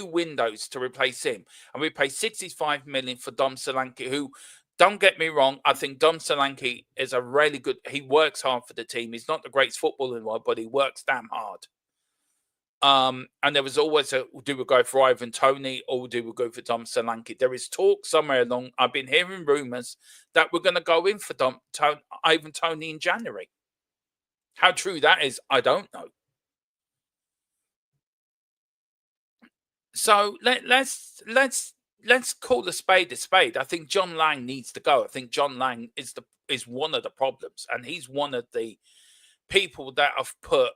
windows to replace him. And we paid 65 million for Dom Solanke, who, don't get me wrong, I think Dom Solanke is a really good, he works hard for the team. He's not the greatest footballer in the world, but he works damn hard. And there was always do we go for Ivan Toney or do we go for Dom Solanke? There is talk somewhere along, I've been hearing rumours that we're going to go in for Ivan Toney in January. How true that is, I don't know. So let's call a spade a spade. I think John Lang needs to go. I think John Lang is one of the problems, and he's one of the people that have put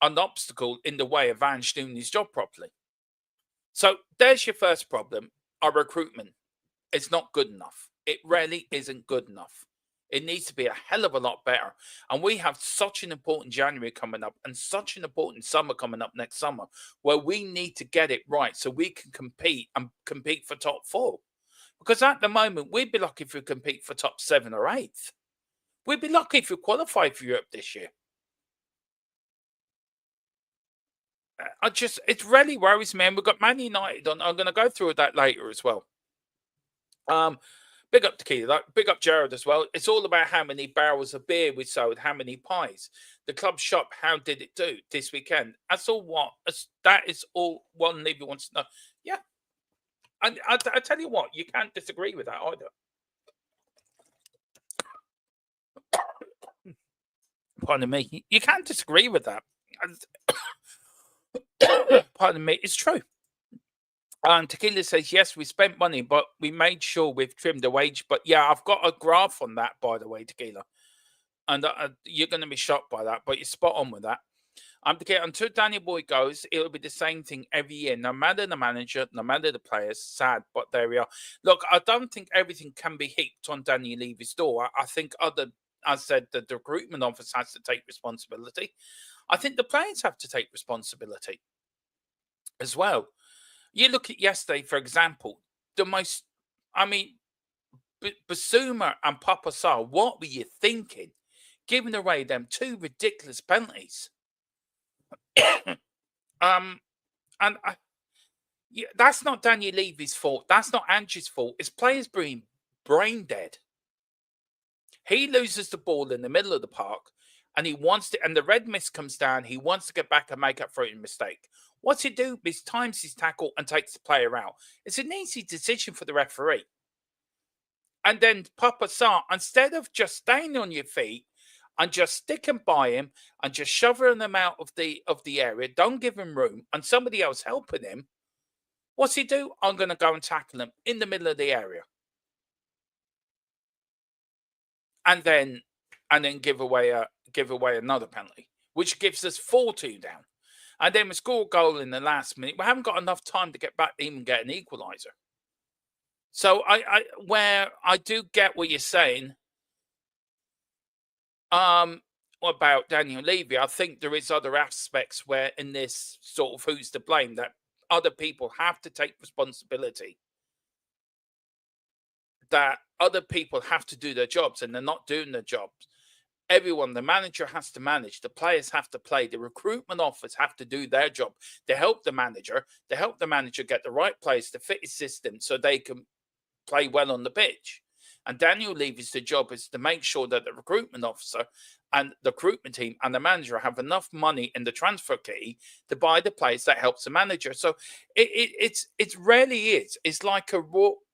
an obstacle in the way of Ange doing his job properly. So there's your first problem. Our recruitment is not good enough. It really isn't good enough. It needs to be a hell of a lot better. And we have such an important January coming up and such an important summer coming up next summer where we need to get it right so we can compete for top 4. Because at the moment, we'd be lucky if we compete for top 7 or 8. We'd be lucky if we qualify for Europe this year. It really worries me. And we've got Man United on. I'm going to go through that later as well. Big up Tequila, big up Jared as well. It's all about how many barrels of beer we sold, how many pies. The club shop, how did it do this weekend? That is all one Levy wants to know. Yeah. And I tell you what, you can't disagree with that either. Pardon me. You can't disagree with that. Pardon me. It's true. And Tequila says, yes, we spent money, but we made sure we've trimmed the wage. But yeah, I've got a graph on that, by the way, Tequila. And you're going to be shocked by that, but you're spot on with that. Tequila, until Danny Boy goes, it'll be the same thing every year. No matter the manager, no matter the players. Sad, but there we are. Look, I don't think everything can be heaped on Danny Levy's door. I think I said the recruitment office has to take responsibility. I think the players have to take responsibility as well. You look at yesterday, for example, Basuma and Papa Sarr, what were you thinking? Giving away them 2 ridiculous penalties. That's not Daniel Levy's fault. That's not Ange's fault. It's players being brain dead. He loses the ball in the middle of the park, and he wants to, and the red mist comes down. He wants to get back and make up for a mistake. What's he do? He times his tackle and takes the player out. It's an easy decision for the referee. And then Papa Sarr, instead of just staying on your feet and just sticking by him and just shoving him out of the area, don't give him room, and somebody else helping him, what's he do? I'm going to go and tackle him in the middle of the area. and then give away another penalty, which gives us 4-2 down. And then we score a goal in the last minute. We haven't got enough time to get back to even get an equaliser. So I do get what you're saying. About Daniel Levy, I think there is other aspects where in this sort of who's to blame, that other people have to take responsibility. That other people have to do their jobs, and they're not doing their jobs. Everyone, the manager has to manage, the players have to play, the recruitment office have to do their job to help the manager, get the right players to fit his system so they can play well on the pitch. And Daniel Levy's job is to make sure that the recruitment officer and the recruitment team and the manager have enough money in the transfer key to buy the players that helps the manager. So it really is. It's like a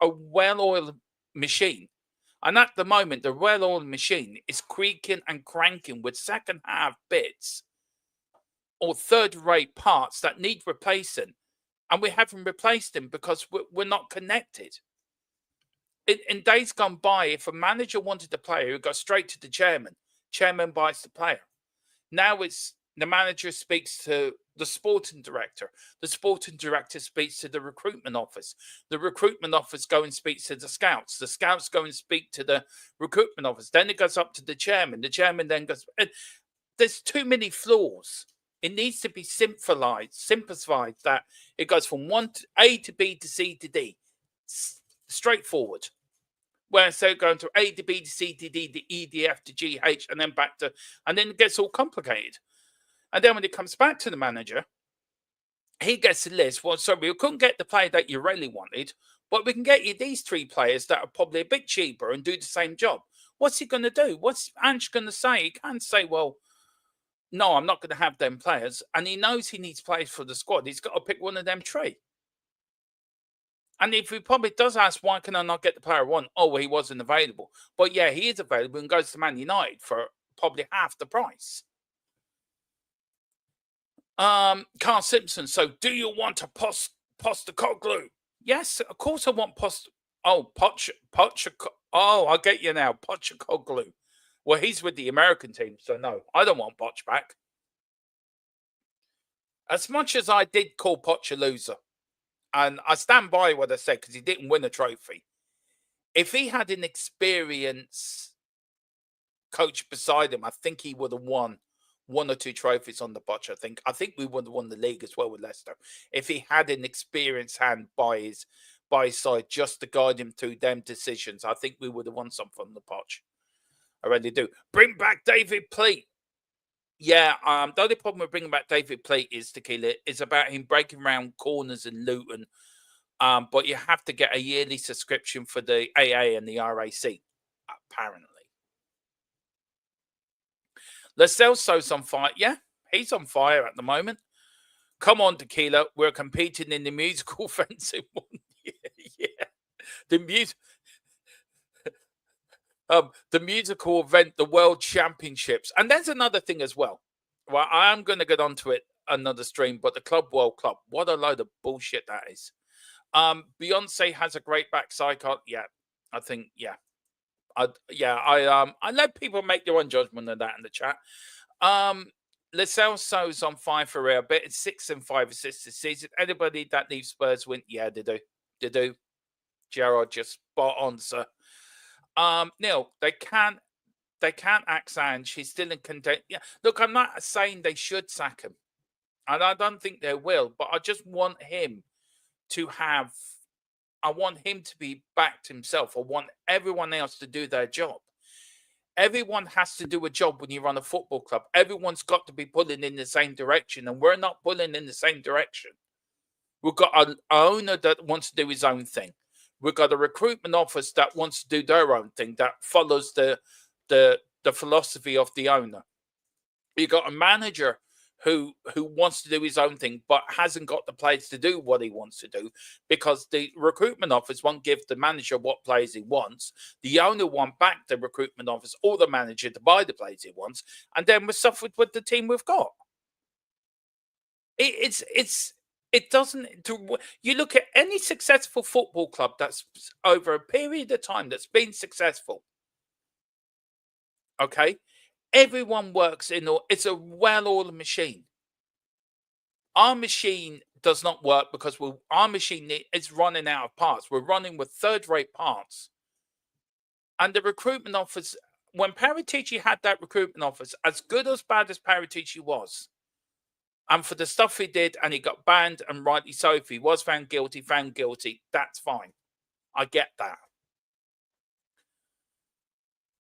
well-oiled machine. And at the moment, the well-oiled machine is creaking and cranking with second-half bits or third-rate parts that need replacing. And we haven't replaced them because we're not connected. In days gone by, if a manager wanted a player, he would go straight to the chairman. Chairman buys the player. Now it's the manager speaks to the sporting director. The sporting director speaks to the recruitment office. The recruitment office go and speaks to the scouts. The scouts go and speak to the recruitment office. Then it goes up to the chairman. The chairman then goes. There's too many flaws. It needs to be simplified that it goes from A to B to C to D. Straightforward. Where instead of going to A to B to C to D to E to F to G H and then back to, and then it gets all complicated. And then when it comes back to the manager, he gets the list. Well, sorry, we couldn't get the player that you really wanted, but we can get you these 3 players that are probably a bit cheaper and do the same job. What's he going to do? What's Ange going to say? He can't say, well, no, I'm not going to have them players. And he knows he needs players for the squad. He's got to pick one of them 3. And if he probably does ask, why can I not get the player I want? Oh, well, he wasn't available. But yeah, he is available and goes to Man United for probably half the price. Carl Simpson. So, do you want a Postecoglou? Yes, of course I want Oh, I get you now. Postecoglou. Well, he's with the American team, so no, I don't want Poch back. As much as I did call Poch a loser, and I stand by what I said because he didn't win a trophy. If he had an experienced coach beside him, I think he would have won 1 or 2 trophies on the Poch. I think we would have won the league as well with Leicester if he had an experienced hand by his side just to guide him through them decisions. I think we would have won something from the Poch. I really do. Bring back David Pleat. Yeah, the only problem with bringing back David Pleat is about him breaking around corners and Luton. But you have to get a yearly subscription for the AA and the RAC, apparently. Lo Celso's on fire. Yeah, he's on fire at the moment. Come on, Tequila. We're competing in the musical fencing one. Yeah. The musical event, the World Championships. And there's another thing as well. Well, I am going to get onto it another stream, but the Club World Club, what a load of bullshit that is. Beyonce has a great backside. Yeah, I think, yeah. I let people make their own judgment of that in the chat. Lo Celso's on fire for real, but it's 6 and 5 assists this season. Anybody that leaves Spurs win? Yeah, they do. They do. Gerard, just spot on, sir. Neil, they can't axe Ange. He's still in contention. Yeah, look, I'm not saying they should sack him, and I don't think they will. But I just want him to have. I want him to be backed himself. I want everyone else to do their job. Everyone has to do a job when you run a football club. Everyone's got to be pulling in the same direction, and we're not pulling in the same direction. We've got an owner that wants to do his own thing. We've got a recruitment office that wants to do their own thing, that follows the philosophy of the owner. You've got a manager who wants to do his own thing, but hasn't got the players to do what he wants to do because the recruitment office won't give the manager what players he wants. The owner won't back the recruitment office or the manager to buy the players he wants, and then we're suffered with the team we've got. It doesn't. You look at any successful football club that's over a period of time that's been successful. Okay, everyone works in. It's a well-oiled machine. Our machine does not work because our machine is running out of parts. We're running with third-rate parts, and the recruitment office. When Paratici had that recruitment office, as good as bad as Paratici was, and for the stuff he did, and he got banned, and rightly so. If he was found guilty, that's fine. I get that.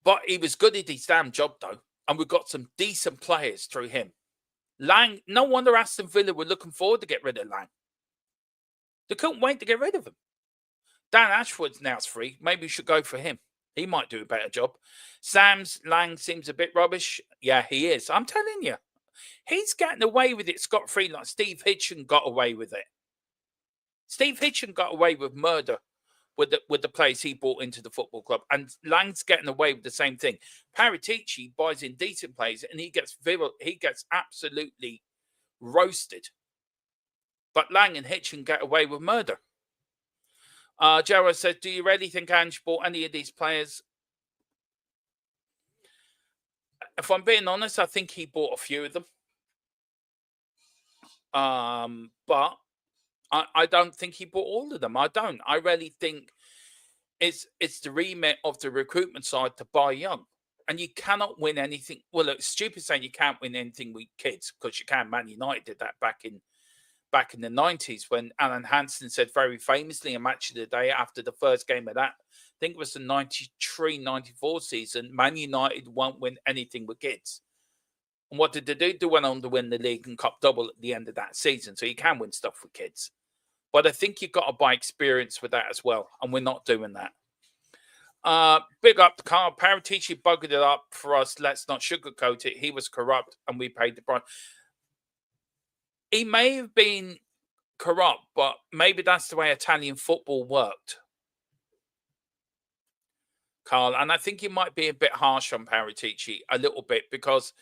But he was good at his damn job, though. And we've got some decent players through him. Lang, no wonder Aston Villa were looking forward to get rid of Lang. They couldn't wait to get rid of him. Dan Ashford's now free. Maybe we should go for him. He might do a better job. Sam's Lang seems a bit rubbish. Yeah, he is. I'm telling you. He's getting away with it scot-free like Steve Hitchen got away with it. Steve Hitchen got away with murder with the players he brought into the football club. And Lang's getting away with the same thing. Paratici buys in decent players and he gets absolutely roasted. But Lang and Hitchen get away with murder. Gerard said, do you really think Ange bought any of these players? If I'm being honest, I think he bought a few of them. But I don't think he bought all of them. I don't. I really think it's the remit of the recruitment side to buy young. And you cannot win anything. Well, it's stupid saying you can't win anything with kids, because you can. Man United did that back in the 90s when Alan Hansen said very famously in Match of the Day after the first game of that, I think it was the 93-94 season, Man United won't win anything with kids. And what did they do? They went on to win the league and cup double at the end of that season. So you can win stuff with kids. But I think you've got to buy experience with that as well. And we're not doing that. Big up to Carl. Paratici buggered it up for us. Let's not sugarcoat it. He was corrupt and we paid the price. He may have been corrupt, but maybe that's the way Italian football worked, Carl. And I think you might be a bit harsh on Paratici, a little bit, because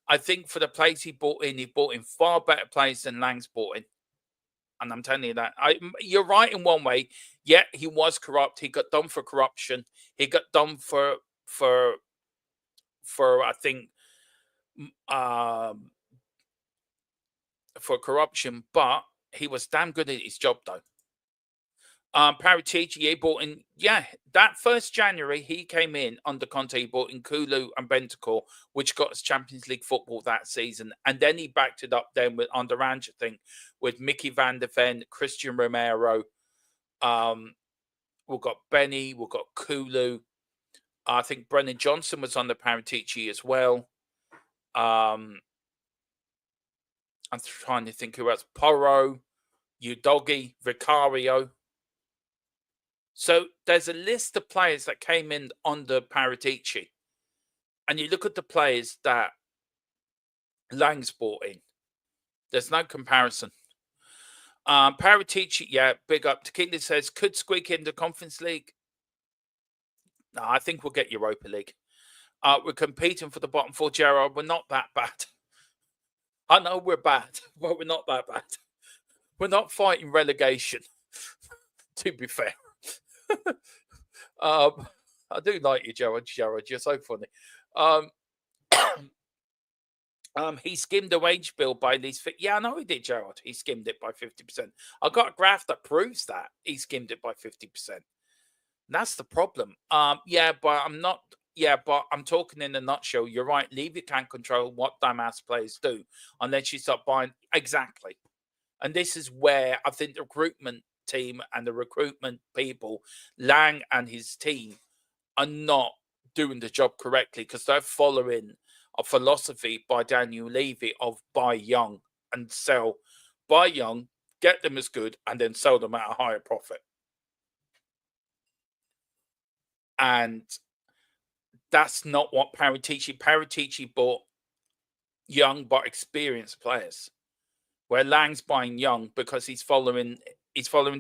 I think for the players he brought in far better players than Lang's brought in. And I'm telling you that. You're right in one way. Yeah, he was corrupt. He got done for corruption. He got done for I think, for corruption. But he was damn good at his job, though. Paratici, he brought in, that first January, he came in under Conte, he brought in Kulu and Bentancur, which got us Champions League football that season. And then he backed it up then with under Ange, I think, with Mickey van der Ven, Christian Romero. We've got Benny, we've got Kulu. I think Brennan Johnson was under Paratici as well. I'm trying to think who else. Porro, Udogi, Vicario. So there's a list of players that came in under Paratici. And you look at the players that Lang's brought in. There's no comparison. Paratici, big up. Tequila says, could squeak into Conference League? No, I think we'll get Europa League. We're competing for the bottom four, Gerard. We're not that bad. I know we're bad, but we're not that bad. We're not fighting relegation, to be fair. I do like you, Gerard. You're so funny. He skimmed the wage bill by at least. Yeah, I know he did, Gerard. He skimmed it by 50%. I got a graph that proves that he skimmed it by 50%. That's the problem. But I'm not. Yeah, but I'm talking in a nutshell. You're right. Levy can't control what dumbass players do unless you start buying. Exactly. And this is where I think the recruitment team and the recruitment people, Lang and his team, are not doing the job correctly, because they're following a philosophy by Daniel Levy of buy young and sell. Buy young, get them as good, and then sell them at a higher profit. And that's not what Paratici bought young but experienced players, where Lang's buying young because he's following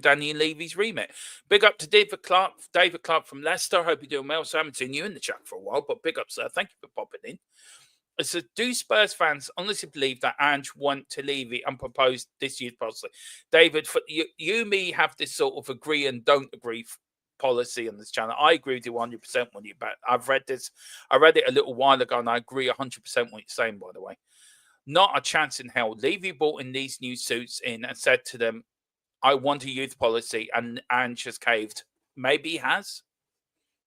Daniel Levy's remit. Big up to David Clark from Leicester. Hope you're doing well. So I haven't seen you in the chat for a while, but big up, sir. Thank you for popping in. It says, do Spurs fans honestly believe that Ange went to Levy and proposed this year's policy? David, you me have this sort of agree and don't agree policy on this channel. I agree with you 100% when you bet. I've read this. I read it a little while ago, and I agree 100% what you're saying, by the way. Not a chance in hell. Levy brought in these new suits in and said to them, I want a youth policy, and Ange has caved. Maybe he has.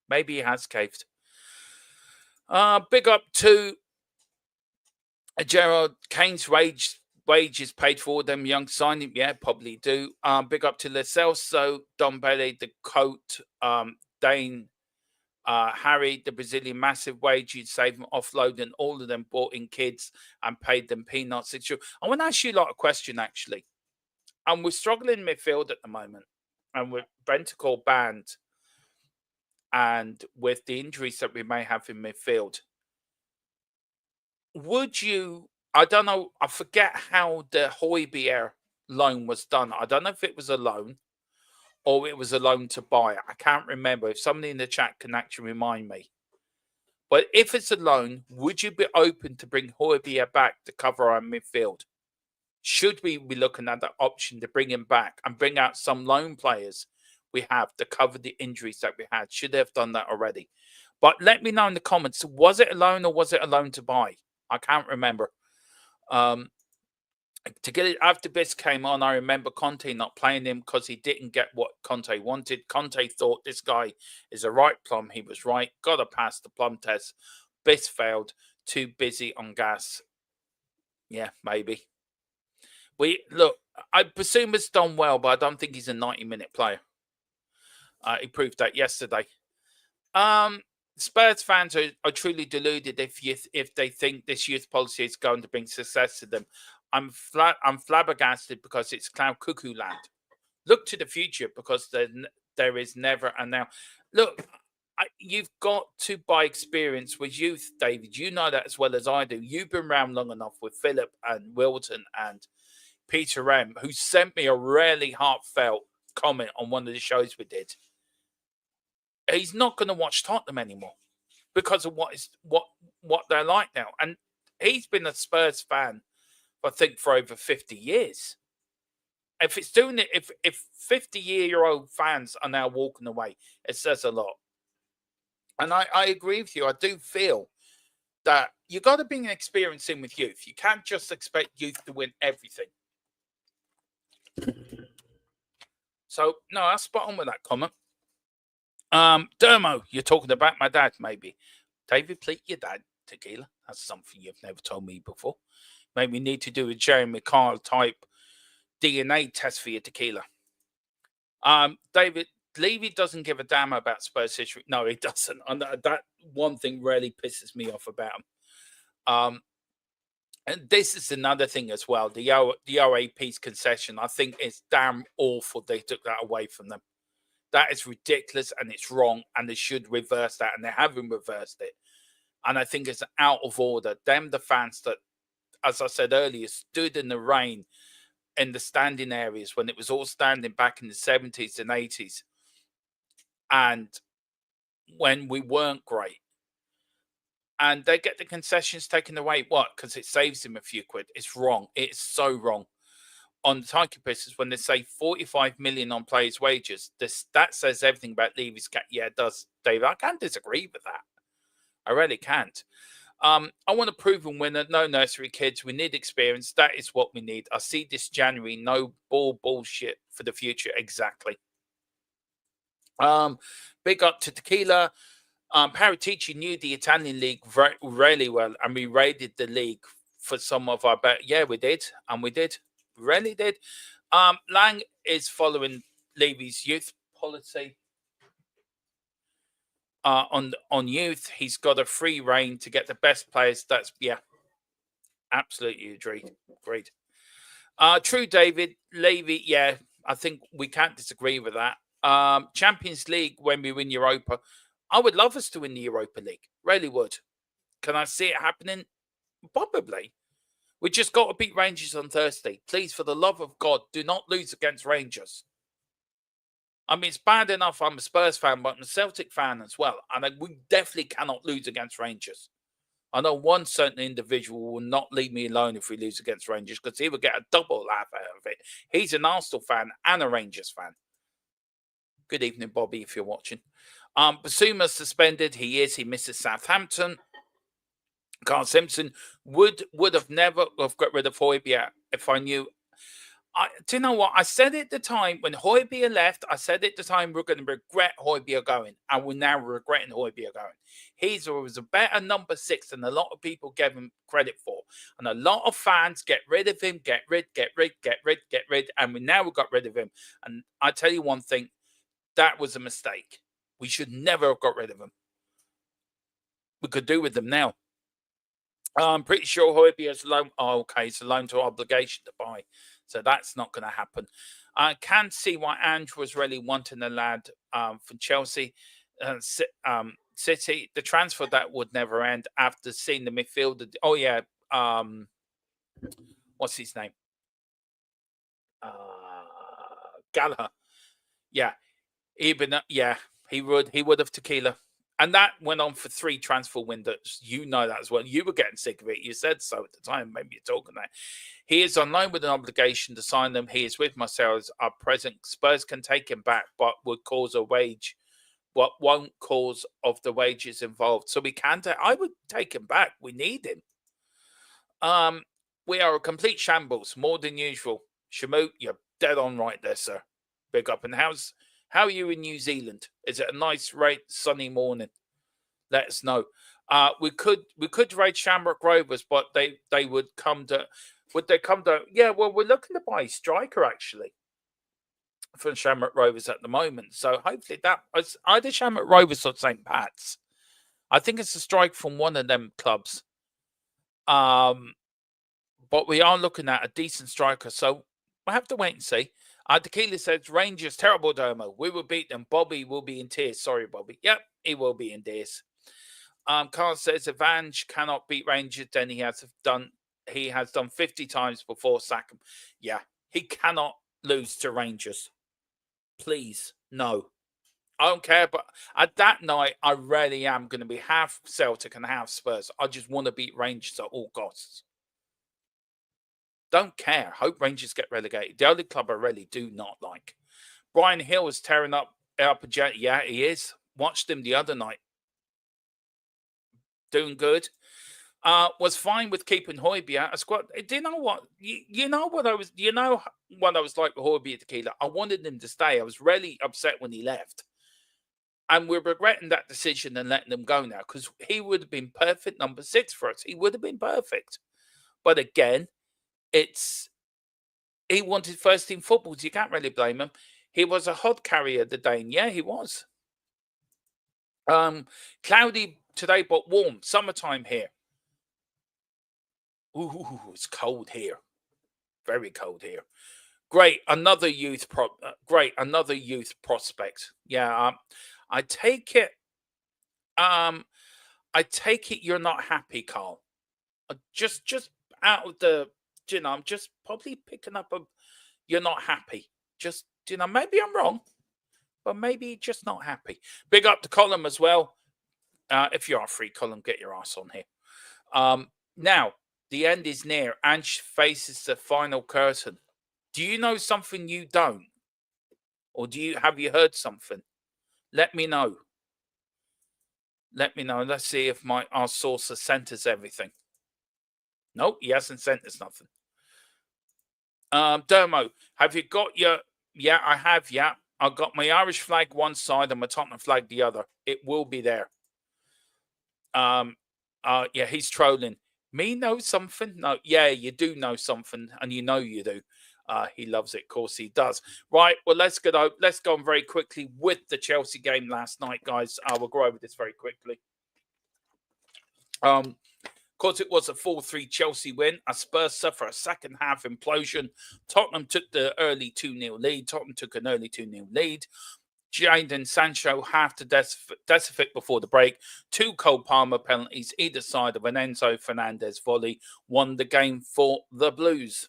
Maybe he has caved. Big up to Gerald. Kane's wages paid for them young signing. Yeah, probably do. Big up to Lo Celso, Don Belli, the coat, Dane, Harry, the Brazilian, massive wage you'd save them offloading. All of them brought in kids and paid them peanuts. It's true. I want to ask you a question, actually. And we're struggling in midfield at the moment. And with Bentancur banned and with the injuries that we may have in midfield, would you, I don't know, I forget how the Højbjerg loan was done. I don't know if it was a loan or it was a loan to buy. I can't remember. If somebody in the chat can actually remind me. But if it's a loan, would you be open to bring Højbjerg back to cover our midfield? Should we be looking at that option to bring him back and bring out some loan players we have to cover the injuries that we had? Should they have done that already? But let me know in the comments, was it a loan or was it a loan to buy? I can't remember. To get it after Biss came on, I remember Conte not playing him because he didn't get what Conte wanted. Conte thought this guy is a right plum. He was right. Got to pass the plum test. Biss failed. Too busy on gas. Yeah, maybe. Look, I presume it's done well, but I don't think he's a 90-minute player. He proved that yesterday. Spurs fans are truly deluded if they think this youth policy is going to bring success to them. I'm flabbergasted because it's cloud cuckoo land. Look to the future because there is never a now. Look, you've got to buy experience with youth, David. You know that as well as I do. You've been around long enough with Philip and Wilton and Peter M, who sent me a really heartfelt comment on one of the shows we did. He's not going to watch Tottenham anymore because of what they're like now. And he's been a Spurs fan, I think, for over 50 years. If it's doing it, if 50-year-old fans are now walking away, it says a lot. And I agree with you. I do feel that you got to bring experience in with youth. You can't just expect youth to win everything. So, no, that's spot on with that comment. Dermo, you're talking about my dad, maybe. David, please, your dad, tequila. That's something you've never told me before. Maybe we need to do a Jeremy Kyle type DNA test for your tequila. David, Levy doesn't give a damn about Spurs history. No, he doesn't. And that one thing really pisses me off about him. And this is another thing as well. The OAP's concession, I think it's damn awful they took that away from them. That is ridiculous and it's wrong and they should reverse that and they haven't reversed it. And I think it's out of order. The fans that, as I said earlier, stood in the rain in the standing areas when it was all standing back in the 70s and 80s. And when we weren't great. And they get the concessions taken away. What? Because it saves them a few quid. It's wrong. It's so wrong. On the TIC-TOC, when they say 45 million on players' wages, that says everything about Levy's. Yeah, it does, David. I can't disagree with that. I really can't. I want a proven winner. No nursery kids. We need experience. That is what we need. I see this January. No bullshit for the future. Exactly. Big up to Tequila. Paratici knew the Italian league really well, and we raided the league for some of our bet. Yeah, we did, and we did. We really did. Lang is following Levy's youth policy on youth. He's got a free reign to get the best players. That's absolutely agreed. True, David. Levy, yeah, I think we can't disagree with that. Champions League when we win Europa. I would love us to win the Europa League. Really would. Can I see it happening? Probably. We just got to beat Rangers on Thursday. Please, for the love of God, do not lose against Rangers. I mean, it's bad enough I'm a Spurs fan, but I'm a Celtic fan as well. And we definitely cannot lose against Rangers. I know one certain individual will not leave me alone if we lose against Rangers because he will get a double laugh out of it. He's an Arsenal fan and a Rangers fan. Good evening, Bobby, if you're watching. Basuma suspended. He misses Southampton. Carl Simpson would have never have got rid of Højbjerg if I knew. Do you know what? I said at the time when Højbjerg left, I said at the time we're going to regret Højbjerg going, and we're now regretting Højbjerg going. He was a better number 6 than a lot of people gave him credit for. And a lot of fans get rid of him, get rid, and we've got rid of him. And I tell you one thing, that was a mistake. We should never have got rid of him. We could do with them now. I'm pretty sure Højbjerg's loan. Oh, okay, it's a loan to obligation to buy. So that's not going to happen. I can see why Ange was really wanting the lad for Chelsea. City, the transfer that would never end after seeing the midfielder. Oh, yeah. What's his name? Gallagher. Yeah. He would have tequila. And that went on for 3 transfer windows. You know that as well. You were getting sick of it. You said so at the time. Maybe you're talking that. He is on loan with an obligation to sign them. He is with Marseille's at present. Spurs can take him back, but would cause a wage. What won't cause of the wages involved. So we can take. I would take him back. We need him. We are a complete shambles, more than usual. Shamoot, you're dead on right there, sir. Big up. And how are you in New Zealand? Is it a nice, sunny morning? Let us know. We could raid Shamrock Rovers, but they would come to. Would they come to? Yeah, well, we're looking to buy a striker actually for Shamrock Rovers at the moment. So hopefully that is either Shamrock Rovers or St. Pat's. I think it's a strike from one of them clubs. But we are looking at a decent striker, so we'll have to wait and see. Tequila says, Rangers, terrible Domo. We will beat them. Bobby will be in tears. Sorry, Bobby. Yep, he will be in tears. Carl says, if Ange cannot beat Rangers, then he has done 50 times before sack him. Yeah, he cannot lose to Rangers. Please, no. I don't care, but at that night, I really am going to be half Celtic and half Spurs. I just want to beat Rangers at all costs. Don't care. Hope Rangers get relegated. The only club I really do not like. Brian Hill is tearing up Jet. Yeah, he is. Watched him the other night. Doing good. Was fine with keeping Højbjerg. Do you know what? You know what I was like with Højbjerg Tequila? I wanted him to stay. I was really upset when he left. And we're regretting that decision and letting him go now because he would have been perfect number 6 for us. He would have been perfect. But again, he wanted first team football, so you can't really blame him. He was a hod carrier the day, and yeah, he was. Cloudy today, but warm. Summertime here. Ooh, it's cold here. Very cold here. Great, another youth prospect. Yeah, I take it. You're not happy, Carl. Just out of the. I'm just probably picking up you're not happy. Just, maybe I'm wrong, but maybe just not happy. Big up to Colin as well. If you are free, Colin, get your ass on here. Now, the end is near. Ange faces the final curtain. Do you know something you don't? Or have you heard something? Let me know. Let me know. Let's see if our source has sent us everything. Nope, he hasn't sent us nothing. Dermo, have you got your... Yeah, I have, yeah. I've got my Irish flag one side and my Tottenham flag the other. It will be there. Yeah, he's trolling. Me know something? No, yeah, you do know something, and you know you do. He loves it. Of course he does. Right, well, let's go on very quickly with the Chelsea game last night, guys. We'll go over this very quickly. Of course, it was a 4-3 Chelsea win. Spurs suffer a second half implosion. Tottenham took the early 2-0 lead. Tottenham took an early 2-0 lead. Jadon Sancho half to Decifit before the break. 2 Cole Palmer penalties either side of an Enzo Fernandez volley won the game for the Blues.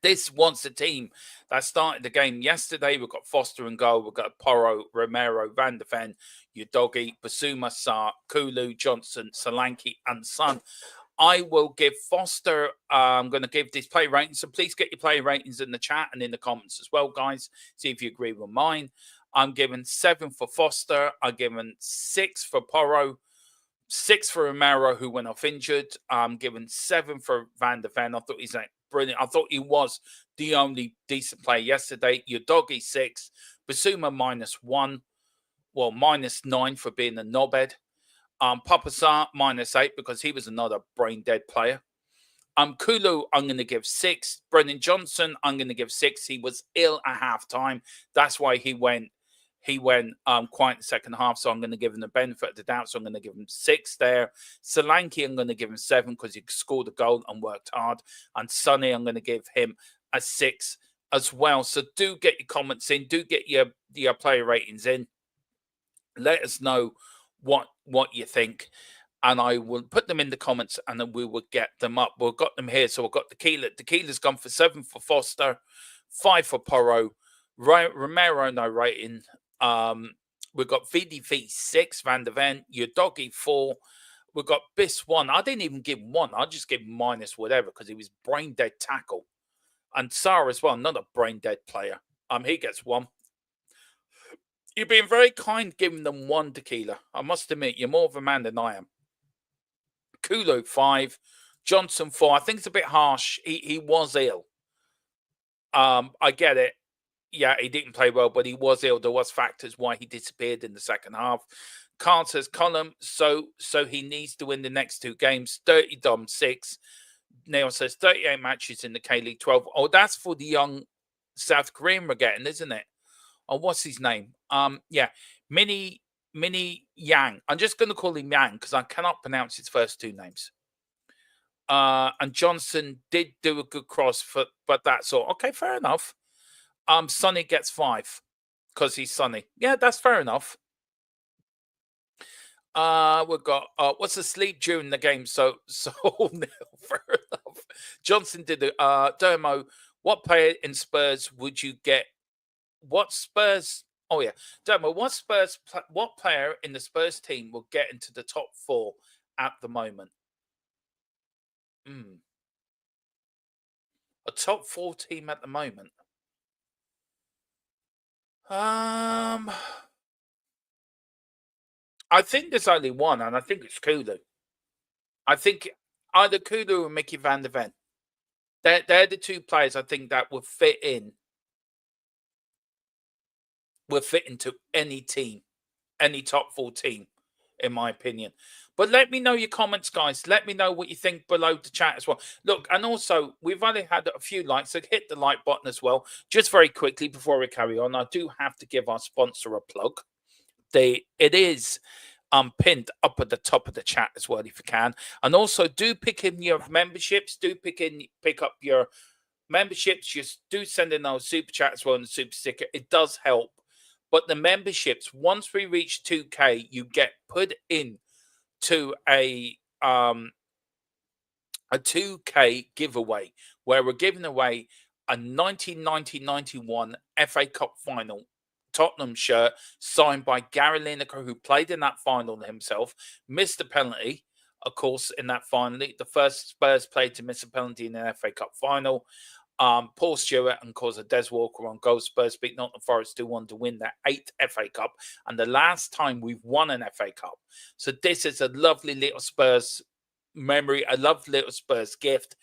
This was the team that started the game yesterday. We've got Foster and goal. We've got Porro, Romero, Van de Ven, Udogi, Basuma, Sarr, Kulu, Johnson, Solanke, and Son. I will give Foster, I'm going to give this play ratings. So please get your play ratings in the chat and in the comments as well, guys. See if you agree with mine. I'm giving 7 for Foster. I'm giving 6 for Porro, 6 for Romero, who went off injured. I'm giving 7 for Van der Ven. I thought he's brilliant. I thought he was the only decent player yesterday. Your doggy 6, Basuma -1. Well, -9 for being a knobhead. Papasar -8 because he was another brain dead player. Kulu, I'm going to give 6. Brennan Johnson, I'm going to give 6. He was ill at halftime. That's why he went quiet in the second half. So I'm going to give him the benefit of the doubt. So I'm going to give him 6 there. Solanke, I'm going to give him 7 because he scored a goal and worked hard. And Sonny, I'm going to give him a 6 as well. So do get your comments in. Do get your player ratings in. Let us know what you think, and I will put them in the comments, and then we will get them up. We've got them here. So we've got Tequila's gone for 7 for Foster, 5 for Porro, Romero no rating. We've got VDV 6, Van der Ven, your doggy 4. We've got Biss 1. I didn't even give him 1. I just gave him minus whatever because he was brain dead tackle. And Sarr as well, another brain dead player. He gets 1. You're being very kind giving them 1, Tequila. I must admit, you're more of a man than I am. Kulu 5, Johnson 4. I think it's a bit harsh. He was ill. I get it. Yeah, he didn't play well, but he was ill. There was factors why he disappeared in the second half. Carl says column, so he needs to win the next 2 games. 30 Dom 6. Neil says 38 matches in the K-League 12. Oh, that's for the young South Korean we're getting, isn't it? Oh, what's his name? Yeah, Mini Yang. I'm just going to call him Yang because I cannot pronounce his first 2 names. And Johnson did do a good cross, but that's all. Okay, fair enough. Sonny gets 5 because he's Sonny. Yeah, that's fair enough. We've got what's the sleep during the game? So no, fair enough. Johnson did the Dermo. What player in Spurs would you get? What Spurs? Oh yeah, Dermo. What player in the Spurs team will get into the top 4 at the moment? A top 4 team at the moment. I think there's only one, and I think it's Kulu. I think either Kulu or Mickey Van der Ven. They're the 2 players I think that will fit into any team, any top 4 team, in my opinion. But let me know your comments, guys. Let me know what you think below the chat as well. Look, and also, we've only had a few likes, so hit the like button as well. Just very quickly before we carry on, I do have to give our sponsor a plug. It is pinned up at the top of the chat as well, if you can. And also, do pick in your memberships. Do pick up your memberships. Just do send in those super chat as well and the super sticker. It does help. But the memberships, once we reach 2K, you get put in to a 2K giveaway where we're giving away a 1990-91 FA Cup final Tottenham shirt signed by Gary Lineker, who played in that final himself, missed the penalty, of course, in that final. The first Spurs player to miss a penalty in an FA Cup final. Paul Stewart and, of course, Des Walker on goal. Spurs beat Nottingham Forest 2-1 to win their 8th FA Cup, and the last time we've won an FA Cup. So this is a lovely little Spurs memory, a lovely little Spurs gift.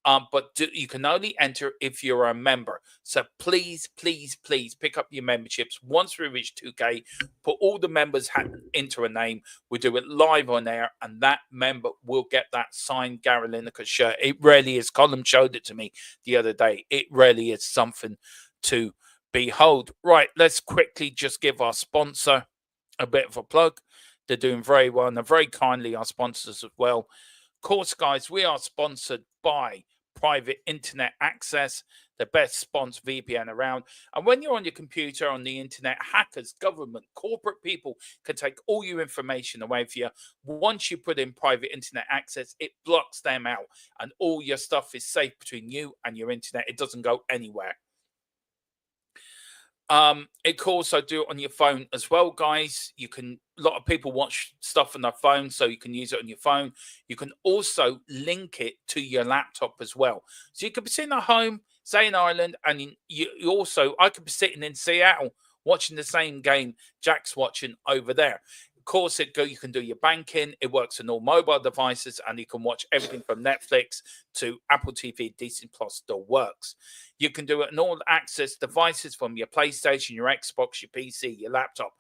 But you can only enter if you're a member. So please, please, please pick up your memberships. Once we reach 2K, put all the members into a name. We do it live on air, and that member will get that signed Gary Lineker shirt. It really is. Colin showed it to me the other day. It really is something to behold. Right, let's quickly just give our sponsor a bit of a plug. They're doing very well, and they're very kindly our sponsors as well. Of course, guys, we are sponsored by Private Internet Access, the best sponsored VPN around. And when you're on your computer, on the internet, hackers, government, corporate people can take all your information away from you. Once you put in Private Internet Access, it blocks them out, and all your stuff is safe between you and your internet. It doesn't go anywhere. It can also do it on your phone as well, guys. A lot of people watch stuff on their phone, so you can use it on your phone. You can also link it to your laptop as well. So you could be sitting at home, say in Ireland, and I could be sitting in Seattle watching the same game Jack's watching over there. Of course, you can do your banking. It works on all mobile devices, and you can watch everything from Netflix to Apple TV, Disney Plus still works. You can do it on all access devices from your PlayStation, your Xbox, your PC, your laptop.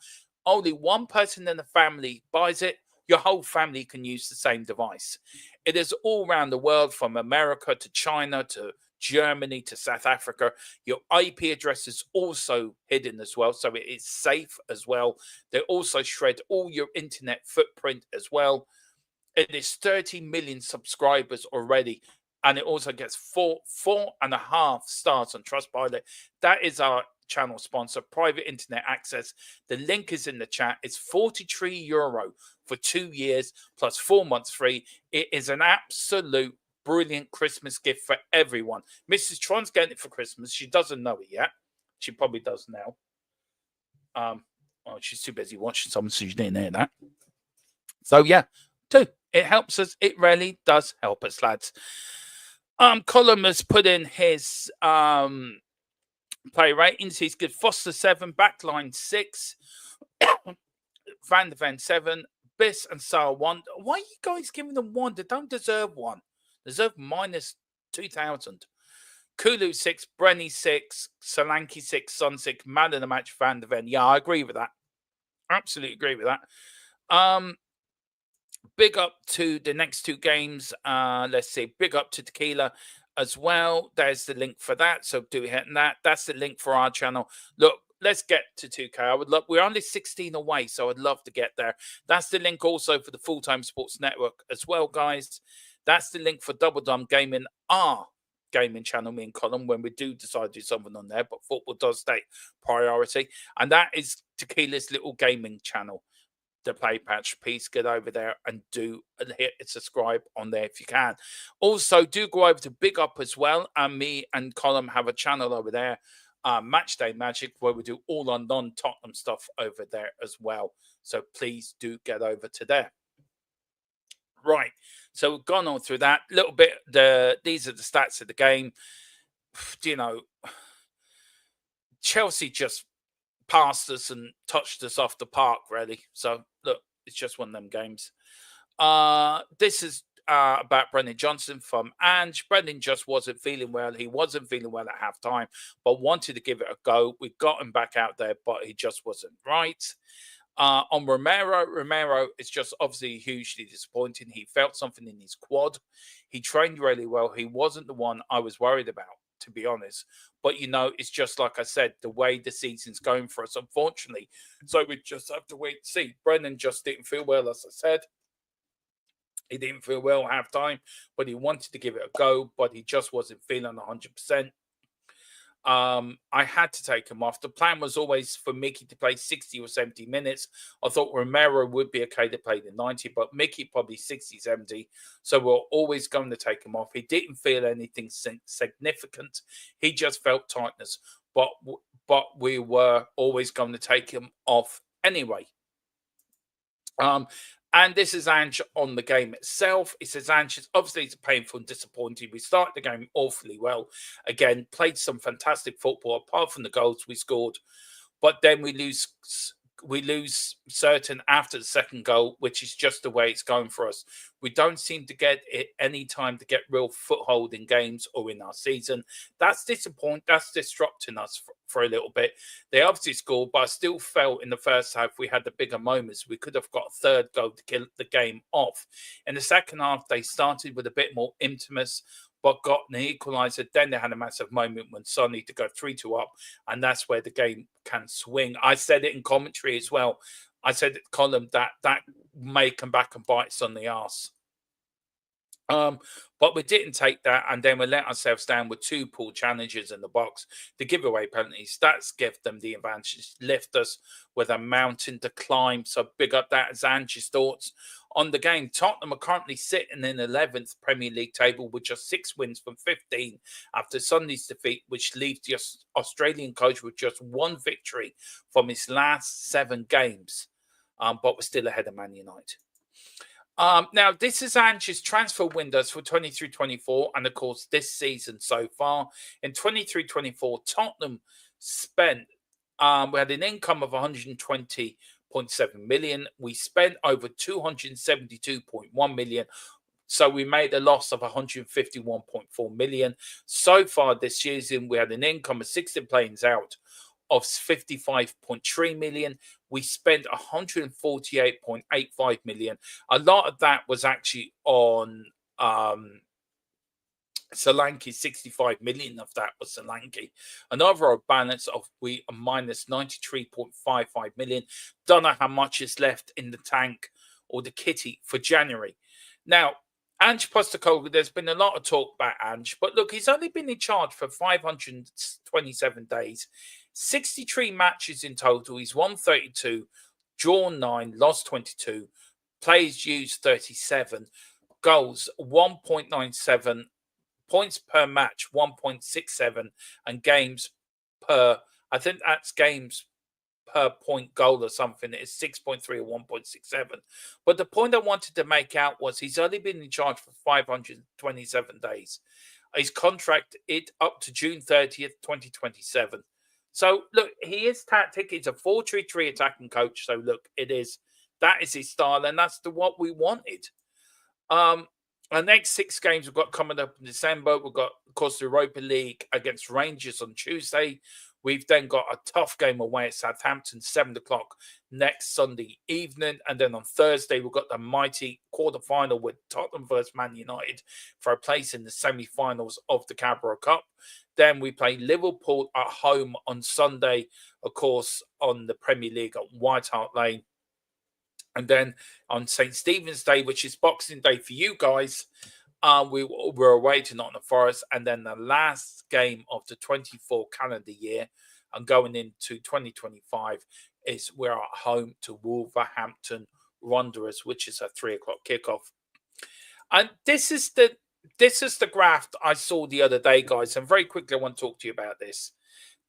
Only one person in the family buys it. Your whole family can use the same device. It is all around the world, from America to China to Germany to South Africa. Your IP address is also hidden as well, so it is safe as well. They also shred all your internet footprint as well. It is 30 million subscribers already, and it also gets 4.5 stars on Trustpilot. That is our channel sponsor, Private Internet Access. The link is in the chat. It's €43 for 2 years plus 4 months free. It is an absolute brilliant Christmas gift for everyone. Mrs. Tron's getting it for Christmas. She doesn't know it yet. She probably does now. Well, she's too busy watching something, so she didn't hear that. So yeah, it helps us. It really does help us, lads. Colin has put in his play ratings. He's good. Foster 7, backline 6, Van de Ven 7, Biss and Sar 1. Why are you guys giving them 1? They don't deserve 1. They deserve minus 2,000. Kulu 6, Brenny 6, Solanke 6, Son 6, man of the match, Van de Ven. Yeah, I agree with that. Absolutely agree with that. Big up to the next 2 games. Let's see. Big up to Tequila as well. There's the link for that. So do hit that. That's the link for our channel. Look, let's get to 2K. I would love. We're only 16 away, so I'd love to get there. That's the link also for the Full-Time Sports Network as well, guys. That's the link for Double Dumb Gaming, our gaming channel, me and Colin, when we do decide to do something on there, but football does stay priority. And that is Tequila's little gaming channel, the Play Patch. Please get over there and do hit subscribe on there if you can. Also, do go over to Big Up as well. And me and Colin have a channel over there, Matchday Magic, where we do all our non-Tottenham stuff over there as well. So please do get over to there. Right, so we've gone on through that little bit. These are the stats of the game. You know, Chelsea just passed us and touched us off the park, really. So look, it's just one of them games. This is about Brendan Johnson from Ange. Brendan just wasn't feeling well. He wasn't feeling well at halftime, but wanted to give it a go. We got him back out there, but he just wasn't right. On Romero is just obviously hugely disappointing. He felt something in his quad. He trained really well. He wasn't the one I was worried about, to be honest. But, you know, it's just like I said, the way the season's going for us, unfortunately. So we just have to wait and see. Brendan just didn't feel well, as I said. He didn't feel well at halftime, but he wanted to give it a go, but he just wasn't feeling 100%. I had to take him off. The plan was always for Mickey to play 60 or 70 minutes. I thought Romero would be okay to play the 90, but Mickey probably 60, 70. So we're always going to take him off. He didn't feel anything significant. He just felt tightness, but we were always going to take him off anyway. And this is Ange on the game itself. It says Ange is obviously it's painful and disappointing. We started the game awfully well. Again, played some fantastic football apart from the goals we scored. But then we lose certain after the second goal, which is just the way it's going for us. We don't seem to get it any time to get real foothold in games or in our season. That's disappointing. That's disrupting us for a little bit. They obviously scored, but I still felt in the first half we had the bigger moments. We could have got a third goal to kill the game off. In the second half, they started with a bit more intimacy, but got an equaliser. Then they had a massive moment when Sonny to go 3-2 up, and that's where the game can swing. I said it in commentary as well. I said it, Colin, that may come back and bite us on the arse. But we didn't take that, and then we let ourselves down with 2 poor challenges in the box to give away penalties. That's give them the advantage, lift us with a mountain to climb. So big up that as Ange's thoughts on the game. Tottenham are currently sitting in 11th Premier League table with just 6 wins from 15 after Sunday's defeat, which leaves the Australian coach with just 1 victory from his last 7 games. But we're still ahead of Man United. Now, this is Ange's transfer windows for 23-24, and of course, this season so far. In 23-24, Tottenham spent We had an income of 120.7 million. We spent over 272.1 million. So we made a loss of 151.4 million. So far this season, we had an income of 16 players out of 55.3 million. We spent 148.85 million. A lot of that was actually on Solanke. 65 million of that was Solanke. An overall balance of we are minus 93.55 million. Don't know how much is left in the tank or the kitty for January. Now, Ange Postecoglou, there's been a lot of talk about Ange, but look, he's only been in charge for 527 days, 63 matches in total. He's won 32, drawn 9, lost 22, plays used 37, goals 1.97, points per match 1.67, and games per, I think that's games per point goal or something, it's 6.3 or 1.67. But the point I wanted to make out was he's only been in charge for 527 days. His contract is up to June 30th, 2027. So look, he is tactic. He's a 4-3-3 attacking coach. So look, that is his style, and that's what we wanted. Our next 6 games we've got coming up in December. We've got, of course, the Europa League against Rangers on Tuesday. We've then got a tough game away at Southampton, 7 o'clock next Sunday evening. And then on Thursday, we've got the mighty quarterfinal with Tottenham versus Man United for a place in the semi-finals of the Carabao Cup. Then we play Liverpool at home on Sunday, of course, on the Premier League at White Hart Lane. And then on St. Stephen's Day, which is Boxing Day for you guys, we're away to Nottingham Forest. And then the last game of the 24 calendar year and going into 2025 is we're at home to Wolverhampton Wanderers, which is a 3 o'clock kickoff. And this is the graph I saw the other day, guys. And very quickly, I want to talk to you about this.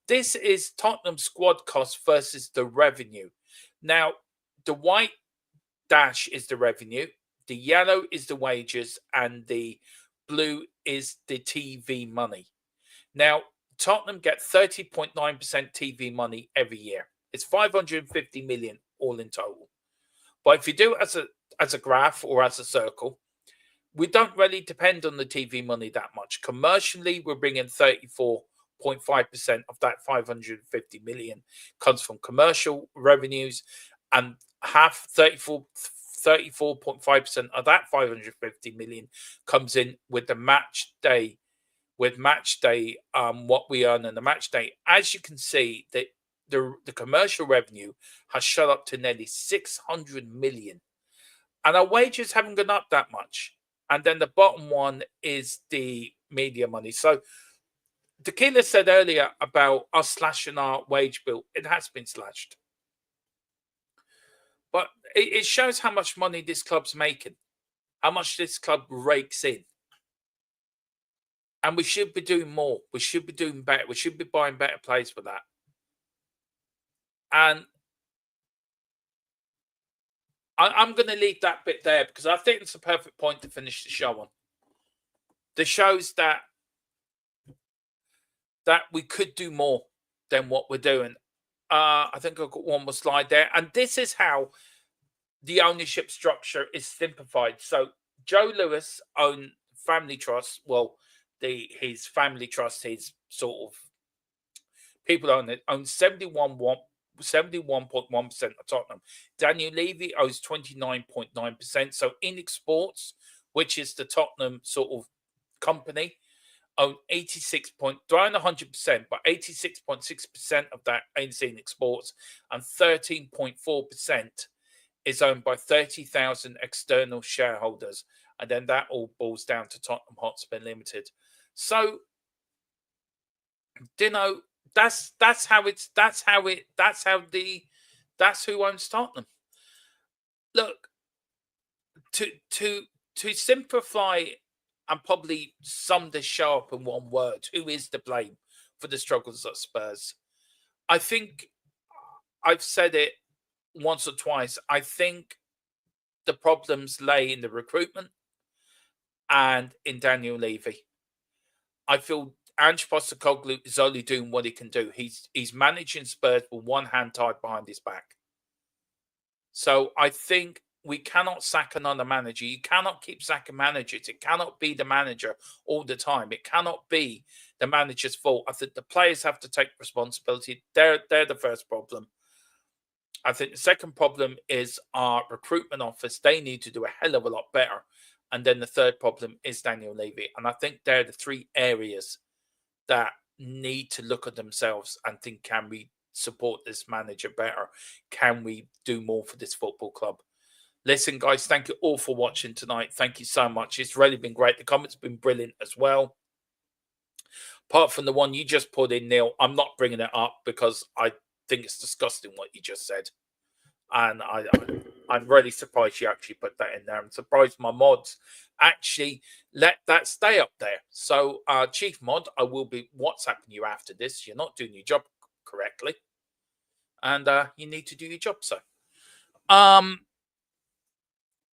This is Tottenham squad cost versus the revenue. Now, the white dash is the revenue, the yellow is the wages, and the blue is the TV money. Now, Tottenham get 30.9% TV money every year. It's 550 million all in total. But if you do it as a graph or as a circle, we don't really depend on the TV money that much. Commercially, we're bringing 34.5% of that 550 million comes from commercial revenues, and half 34.5% of that 550 million comes in with the match day. What we earn in the match day. As you can see, the commercial revenue has shot up to nearly 600 million, and our wages haven't gone up that much. And then the bottom one is the media money. So Tequila said earlier about us slashing our wage bill. It has been slashed. But it shows how much money this club's making, how much this club rakes in. And we should be doing more. We should be doing better. We should be buying better players for that. And I'm going to leave that bit there because I think it's a perfect point to finish the show on. The shows that we could do more than what we're doing. I think I've got one more slide there. And this is how the ownership structure is simplified. So Joe Lewis owned Family Trust. Well, his family trust, his sort of people own 71.1% of Tottenham. Daniel Levy owns 29.9%. So Enoch Sports, which is the Tottenham sort of company, own 100%, but 86.6% of that owns Enoch Sports, and 13.4% is owned by 30,000 external shareholders, and then that all boils down to Tottenham Hotspur Limited. So, that's who owns Tottenham. Look, to simplify and probably sum this show up in one word, who is to blame for the struggles at Spurs? I think I've said it once or twice. I think the problems lay in the recruitment and in Daniel Levy. I feel Ange Postecoglou is only doing what he can do. He's managing Spurs with one hand tied behind his back. So I think we cannot sack another manager. You cannot keep sacking managers. It cannot be the manager all the time. It cannot be the manager's fault. I think the players have to take responsibility. They're the first problem. I think the second problem is our recruitment office. They need to do a hell of a lot better. And then the third problem is Daniel Levy. And I think they're the three areas that need to look at themselves and think, can we support this manager better? Can we do more for this football club? Listen, guys, thank you all for watching tonight. Thank you so much. It's really been great. The comments have been brilliant as well. Apart from the one you just put in, Neil, I'm not bringing it up because I think it's disgusting what you just said. And I'm really surprised you actually put that in there. I'm surprised my mods actually let that stay up there. So, Chief Mod, I will be WhatsApping you after this. You're not doing your job correctly. And you need to do your job, sir.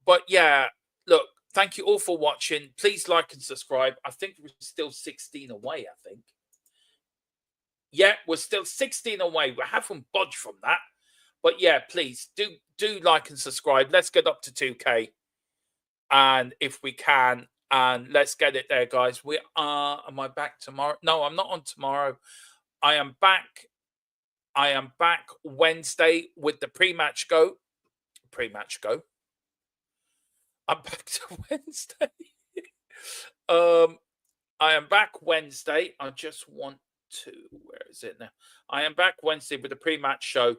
But yeah, look, thank you all for watching. Please like and subscribe. I think we're still 16 away, I think. Yeah, we're still 16 away. We haven't budged from that. But yeah, please do like and subscribe. Let's get up to 2K. And if we can, and let's get it there, guys. We are, am I back tomorrow? No, I'm not on tomorrow. I am back Wednesday with the pre-match go. I'm back to Wednesday. I am back Wednesday. I just want to, where is it now? I am back Wednesday with the pre-match show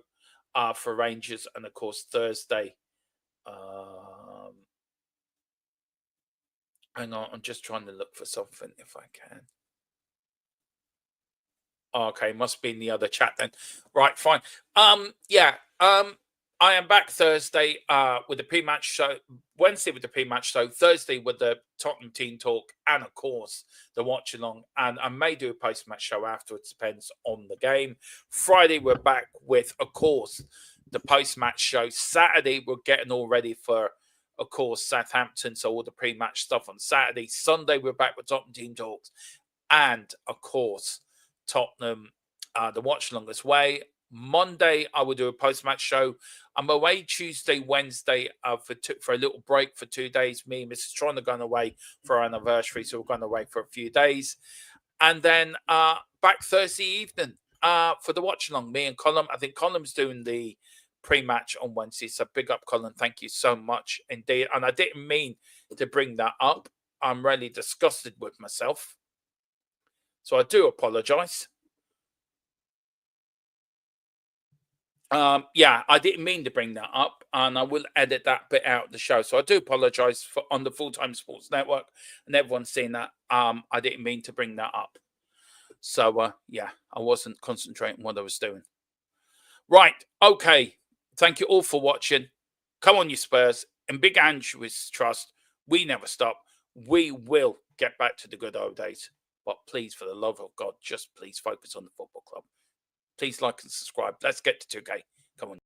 for Rangers, and of course Thursday. Hang on, I'm just trying to look for something if I can. Okay, must be in the other chat then. Right, fine. I am back Thursday with the pre-match show, Wednesday with the pre-match show, Thursday with the Tottenham team talk, and of course the watch along. And I may do a post-match show afterwards, depends on the game. Friday we're back with, of course, the post-match show. Saturday we're getting all ready for, of course, Southampton, so all the pre-match stuff on Saturday. Sunday we're back with Tottenham team talks, and of course Tottenham, the watch along as way. Monday, I will do a post-match show. I'm away Tuesday, Wednesday for a little break for 2 days. Me and Mrs. Tron are going away for our anniversary, so we're going away for a few days. And then back Thursday evening for the watch-along. Me and Colin. I think Colin's doing the pre-match on Wednesday, so big up, Colin. Thank you so much indeed. And I didn't mean to bring that up. I'm really disgusted with myself. So I do apologise. I didn't mean to bring that up, and I will edit that bit out of the show. So I do apologise for on the Full-Time Sports Network, and everyone's seen that. I didn't mean to bring that up. So I wasn't concentrating on what I was doing. Right, okay. Thank you all for watching. Come on, you Spurs. In Big Andrew's trust, we never stop. We will get back to the good old days. But please, for the love of God, just please focus on the football club. Please like and subscribe. Let's get to 2K. Come on.